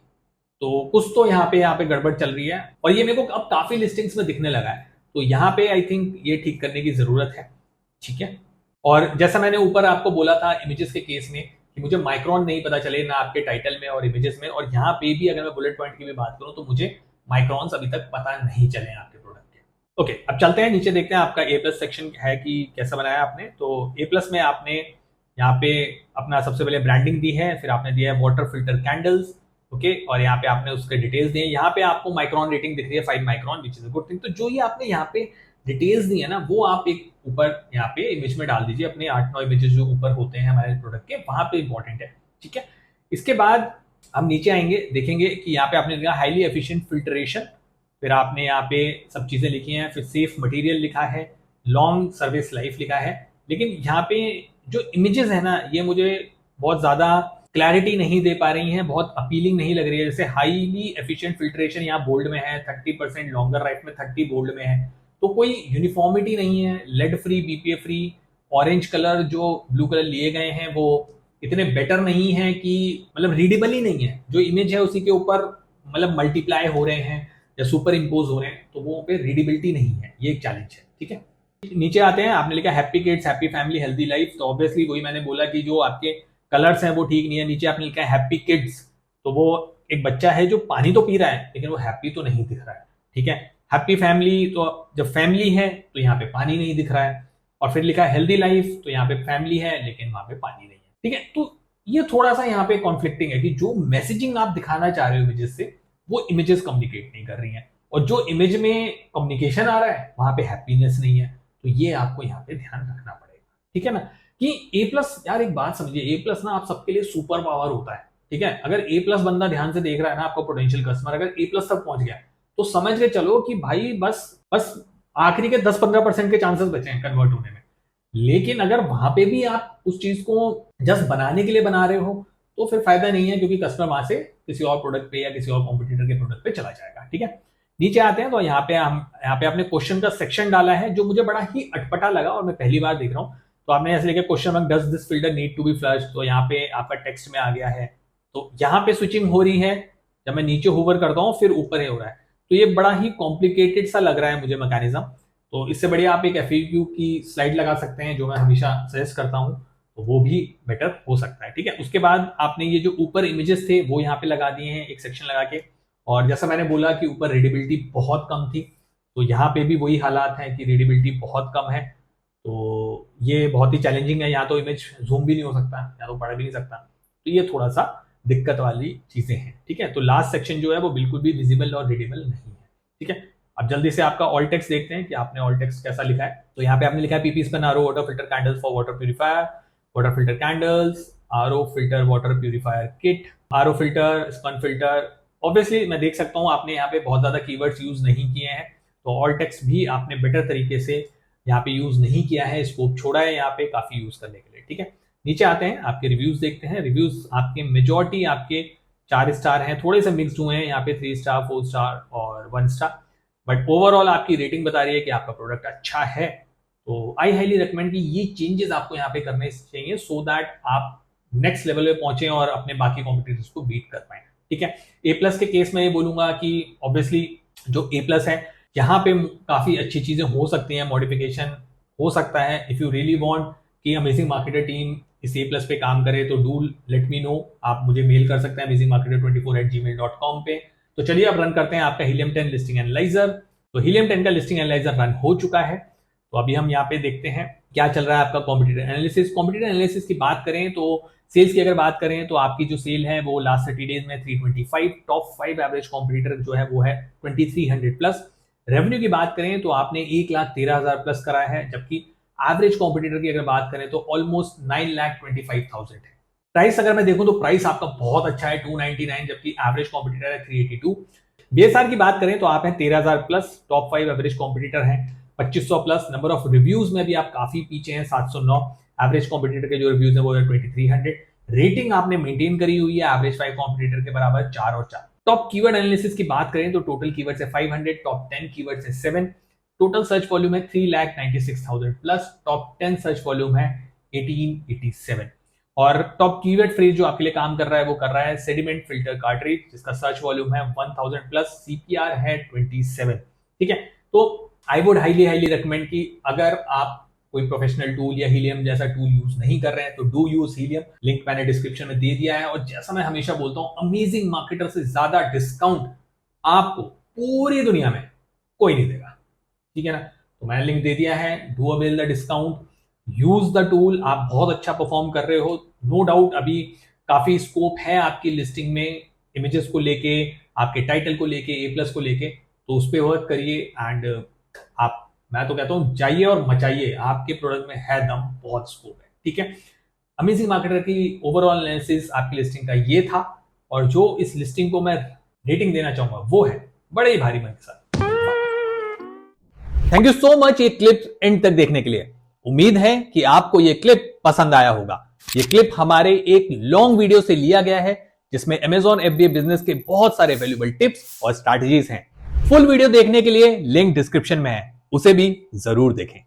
तो कुछ तो यहाँ पे गड़बड़ चल रही है और ये मेरे को अब काफी लिस्टिंग्स में दिखने लगा है। तो यहाँ पे आई थिंक ये ठीक करने की जरूरत है, ठीक है। और जैसा मैंने ऊपर आपको बोला था इमेजेस के केस में कि मुझे माइक्रोन नहीं पता चले ना आपके टाइटल में और इमेजेस में, और यहाँ पे भी अगर मैं बुलेट पॉइंट की भी बात करूं तो मुझे माइक्रॉन्स अभी तक पता नहीं चले आपके प्रोडक्ट के। ओके, अब चलते हैं नीचे, देखते हैं आपका ए प्लस सेक्शन है कि कैसा बनाया आपने। तो ए प्लस में आपने यहाँ पे अपना सबसे पहले ब्रांडिंग दी है, फिर आपने दिया है वाटर फिल्टर कैंडल्स, ओके, और यहाँ पे आपने उसके डिटेल्स दिए। यहाँ पे आपको माइक्रॉन रेटिंग दिख रही है 5 micron, which is a good thing. तो जो ये आपने यहाँ पे डिटेल्स दी है ना, वो आप एक ऊपर यहाँ पे इमेज में डाल दीजिए, अपने 8-9 इमेजेस जो ऊपर होते हैं हमारे प्रोडक्ट के, वहां पे इंपॉर्टेंट है, ठीक है। इसके बाद हम नीचे आएंगे, देखेंगे कि यहाँ पे आपने लिखा हाईली एफिशिएंट फिल्ट्रेशन, फिर आपने यहाँ पे सब चीजें लिखी हैं, फिर सेफ मटेरियल लिखा है, लॉन्ग सर्विस लाइफ लिखा है। लेकिन यहाँ पे जो इमेजेस है ना, ये मुझे बहुत ज्यादा क्लैरिटी नहीं दे पा रही हैं, बहुत अपीलिंग नहीं लग रही है। जैसे हाईली एफिशिएंट फिल्ट्रेशन यहाँ बोल्ड में है, 30%, लॉन्गर लाइफ में 30 बोल्ड में है, तो कोई यूनिफॉर्मिटी नहीं है। Lead free, BPA free, orange colour जो ब्लू कलर लिए गए हैं वो इतने बेटर नहीं है कि मतलब रीडेबल ही नहीं है। जो इमेज है उसी के ऊपर मतलब मल्टीप्लाई हो रहे हैं या सुपर इम्पोज हो रहे हैं, तो वो पे रीडेबिलिटी नहीं है, ये एक चैलेंज है, ठीक है। नीचे आते हैं, आपने लिखा happy kids, happy family, healthy life, तो ऑब्वियसली वही मैंने बोला कि जो आपके कलर्स हैं वो ठीक नहीं है। नीचे आपने लिखा है हैप्पी किड्स, तो वो एक बच्चा है जो पानी तो पी रहा है लेकिन वो हैप्पी तो नहीं दिख रहा है, ठीक है। हैप्पी फैमिली, तो जब फैमिली है तो यहाँ पे पानी नहीं दिख रहा है। और फिर लिखा है हेल्दी लाइफ, तो यहाँ पे फैमिली है लेकिन वहां पे पानी नहीं है, ठीक है। तो ये थोड़ा सा यहाँ पे कॉन्फ्लिक्टिंग है कि जो मैसेजिंग आप दिखाना चाह रहे हो इमेजेस से, वो इमेजेस कम्युनिकेट नहीं कर रही हैं, और जो इमेज में कम्युनिकेशन आ रहा है वहां पे हैप्पीनेस नहीं है। तो ये आपको यहाँ पे ध्यान रखना पड़ेगा, ठीक है ना। कि ए प्लस, यार एक बात समझिए, ए प्लस ना आप सबके लिए सुपर पावर होता है, ठीक है। अगर ए प्लस बंदा ध्यान से देख रहा है ना, आपका पोटेंशियल कस्टमर अगर ए प्लस तक पहुंच गया तो समझ के चलो कि भाई बस आखिरी के 10-15% के चांसेस बचे हैं कन्वर्ट होने में। लेकिन अगर वहां पे भी आप उस चीज को जस्ट बनाने के लिए बना रहे हो तो फिर फायदा नहीं है, क्योंकि कस्टमर वहां से किसी और प्रोडक्ट पे या किसी और कॉम्पिटिटर के प्रोडक्ट पे चला जाएगा, ठीक है। नीचे आते हैं, तो यहाँ पे आपने क्वेश्चन का सेक्शन डाला है जो मुझे बड़ा ही अटपटा लगा और मैं पहली बार देख रहा हूँ। तो आपने ऐसे लेकर question mark, does this filter need to be flush, तो यहाँ पे आपका टेक्स्ट में आ गया है। तो यहाँ पे स्विचिंग हो रही है, जब मैं नीचे होवर करता हूँ फिर ऊपर ही हो रहा है। तो ये बड़ा ही कॉम्प्लिकेटेड सा लग रहा है मुझे मैकेनिज्म। तो इससे बढ़िया आप एक FAQ की स्लाइड लगा सकते हैं, जो मैं हमेशा सजेस्ट करता हूँ, तो वो भी बेटर हो सकता है, ठीक है। उसके बाद आपने ये जो ऊपर इमेजेस थे वो यहाँ पे लगा दिए हैं एक सेक्शन लगा के, और जैसा मैंने बोला कि ऊपर रीडेबिलिटी बहुत कम थी, तो यहाँ पे भी वही हालात है कि रीडेबिलिटी बहुत कम है। तो ये बहुत ही चैलेंजिंग है, यहाँ तो इमेज जूम भी नहीं हो सकता, या तो पढ़ भी नहीं सकता, तो ये थोड़ा सा दिक्कत वाली चीजें हैं, ठीक है। तो लास्ट सेक्शन जो है वो बिल्कुल भी विजिबल और रीडेबल नहीं है, ठीक है। अब जल्दी से आपका ऑल टेक्स्ट देखते हैं कि आपने ऑल टेक्स्ट कैसा लिखा है। तो यहाँ पे आपने लिखा है PP spun RO water filter candles for water purifier, water filter candles, RO filter water purifier kit, RO filter, spun filter. Obviously मैं देख सकता हूँ आपने यहाँ पे बहुत ज्यादा कीवर्ड्स यूज नहीं किए हैं, तो ऑल टेक्स्ट भी आपने बेटर तरीके से यहाँ पे यूज नहीं किया है, स्कोप छोड़ा है यहाँ पे काफी यूज करने के लिए, ठीक है। नीचे आते हैं, आपके रिव्यूज देखते हैं। रिव्यूज आपके मेजॉरिटी आपके 4 स्टार हैं, थोड़े से मिक्स्ड हुए हैं यहाँ पे 3 स्टार, 4 स्टार और 1 स्टार, बट ओवरऑल आपकी रेटिंग बता रही है कि आपका प्रोडक्ट अच्छा है। तो आई हाईली रिकमेंड कि ये चेंजेस आपको यहाँ पे करने चाहिए, सो दैट आप नेक्स्ट लेवल पे पहुंचे और अपने बाकी कॉम्पिटिटर्स को बीट कर पाए, ठीक है। ए प्लस के केस में ये बोलूंगा कि ऑब्वियसली जो ए प्लस है यहाँ पे काफी अच्छी चीजें हो सकती हैं, मॉडिफिकेशन हो सकता है। इफ यू रियली वांट कि अमेजिंग मार्केटर टीम इस ए प्लस पे काम करे तो डू लेट मी नो, आप मुझे मेल कर सकते हैं amazingmarketer24@gmail.com पे। तो चलिए अब रन करते हैं आपका हीलियम 10 लिस्टिंग एनालाइजर। तो हीलियम 10 का लिस्टिंग एनालाइजर रन हो चुका है। तो अभी हम यहाँ पे देखते हैं क्या चल रहा है आपका कॉम्पिटिटर एनालिसिस। कॉम्पिटिटर एनालिसिस की बात करें तो सेल्स की अगर बात करें तो आपकी जो सेल है वो लास्ट 30 डेज में 325, टॉप 5 एवरेज कॉम्पिटिटर जो है वो है 2300 प्लस। रेवेन्यू की बात करें तो आपने 1,13,000 प्लस कराया है, जबकि एवरेज कॉम्पिटिटर की अगर बात करें तो ऑलमोस्ट 9,25,000 है। प्राइस अगर मैं देखूं तो प्राइस आपका बहुत अच्छा है 299, जबकि एवरेज कॉम्पिटिटर है 382। BSR की बात करें तो आप हैं 13,000 प्लस, टॉप 5 एवरेज कॉम्पिटिटर हैं 2500 प्लस। नंबर ऑफ रिव्यूज में भी आप काफी पीछे हैं 709, एवरेज कॉम्पिटिटर के जो रिव्यूज है वो है 2300। रेटिंग आपने मेंटेन करी हुई है एवरेज 5 कॉम्पिटिटर के बराबर 4 और 4। टॉप कीवर्ड एनालिसिस की बात करें तो टोटल कीवर्ड्स है 500, टॉप 10 कीवर्ड्स है 7, टोटल सर्च वॉल्यूम है 3,96,000 प्लस, टॉप 10 सर्च वॉल्यूम है 1887 और टॉप कीवर्ड फ्रेज जो आपके लिए काम कर रहा है वो कर रहा है सेडिमेंट फिल्टर कार्ट्रिज जिसका सर्च वॉल्यूम है 1000 प्लस, सीपीआर है 27। ठीक है, तो आई वुड हाईली रिकमेंड कि अगर आप कोई प्रोफेशनल टूल या हीलियम जैसा टूल यूज नहीं कर रहे हैं तो डू यूज हीलियम, लिंक मैंने डिस्क्रिप्शन में दे दिया है। और जैसा मैं हमेशा बोलता हूं, अमेजिंग मार्केटर से ज्यादा डिस्काउंट आपको पूरी दुनिया में कोई नहीं देगा। ठीक है ना, तो मैंने लिंक दे दिया है, do avail the discount, use the tool. आप बहुत अच्छा परफॉर्म कर रहे हो, नो डाउट अभी काफी स्कोप है आपकी लिस्टिंग में, इमेजेस को लेके, आपके टाइटल को लेके, A+ को लेके, तो उस पर वर्क करिए एंड आप, मैं तो कहता हूं जाइए और मचाइए, आपके प्रोडक्ट में है दम, बहुत स्कोप है। ठीक है, अमेजिंग मार्केटर की ओवरऑल एनालिसिस आपकी लिस्टिंग का ये था और जो इस लिस्टिंग को मैं रेटिंग देना चाहूंगा वो है बड़े ही भारी मन के साथ। थैंक यू सो मच ये क्लिप एंड तक देखने के लिए। उम्मीद है कि आपको ये क्लिप पसंद आया होगा। ये क्लिप हमारे एक लॉन्ग वीडियो से लिया गया है जिसमें Amazon FBA बिजनेस के बहुत सारे वैल्यूएबल टिप्स और स्ट्रैटेजीज हैं। फुल वीडियो देखने के लिए लिंक डिस्क्रिप्शन में है, उसे भी जरूर देखें।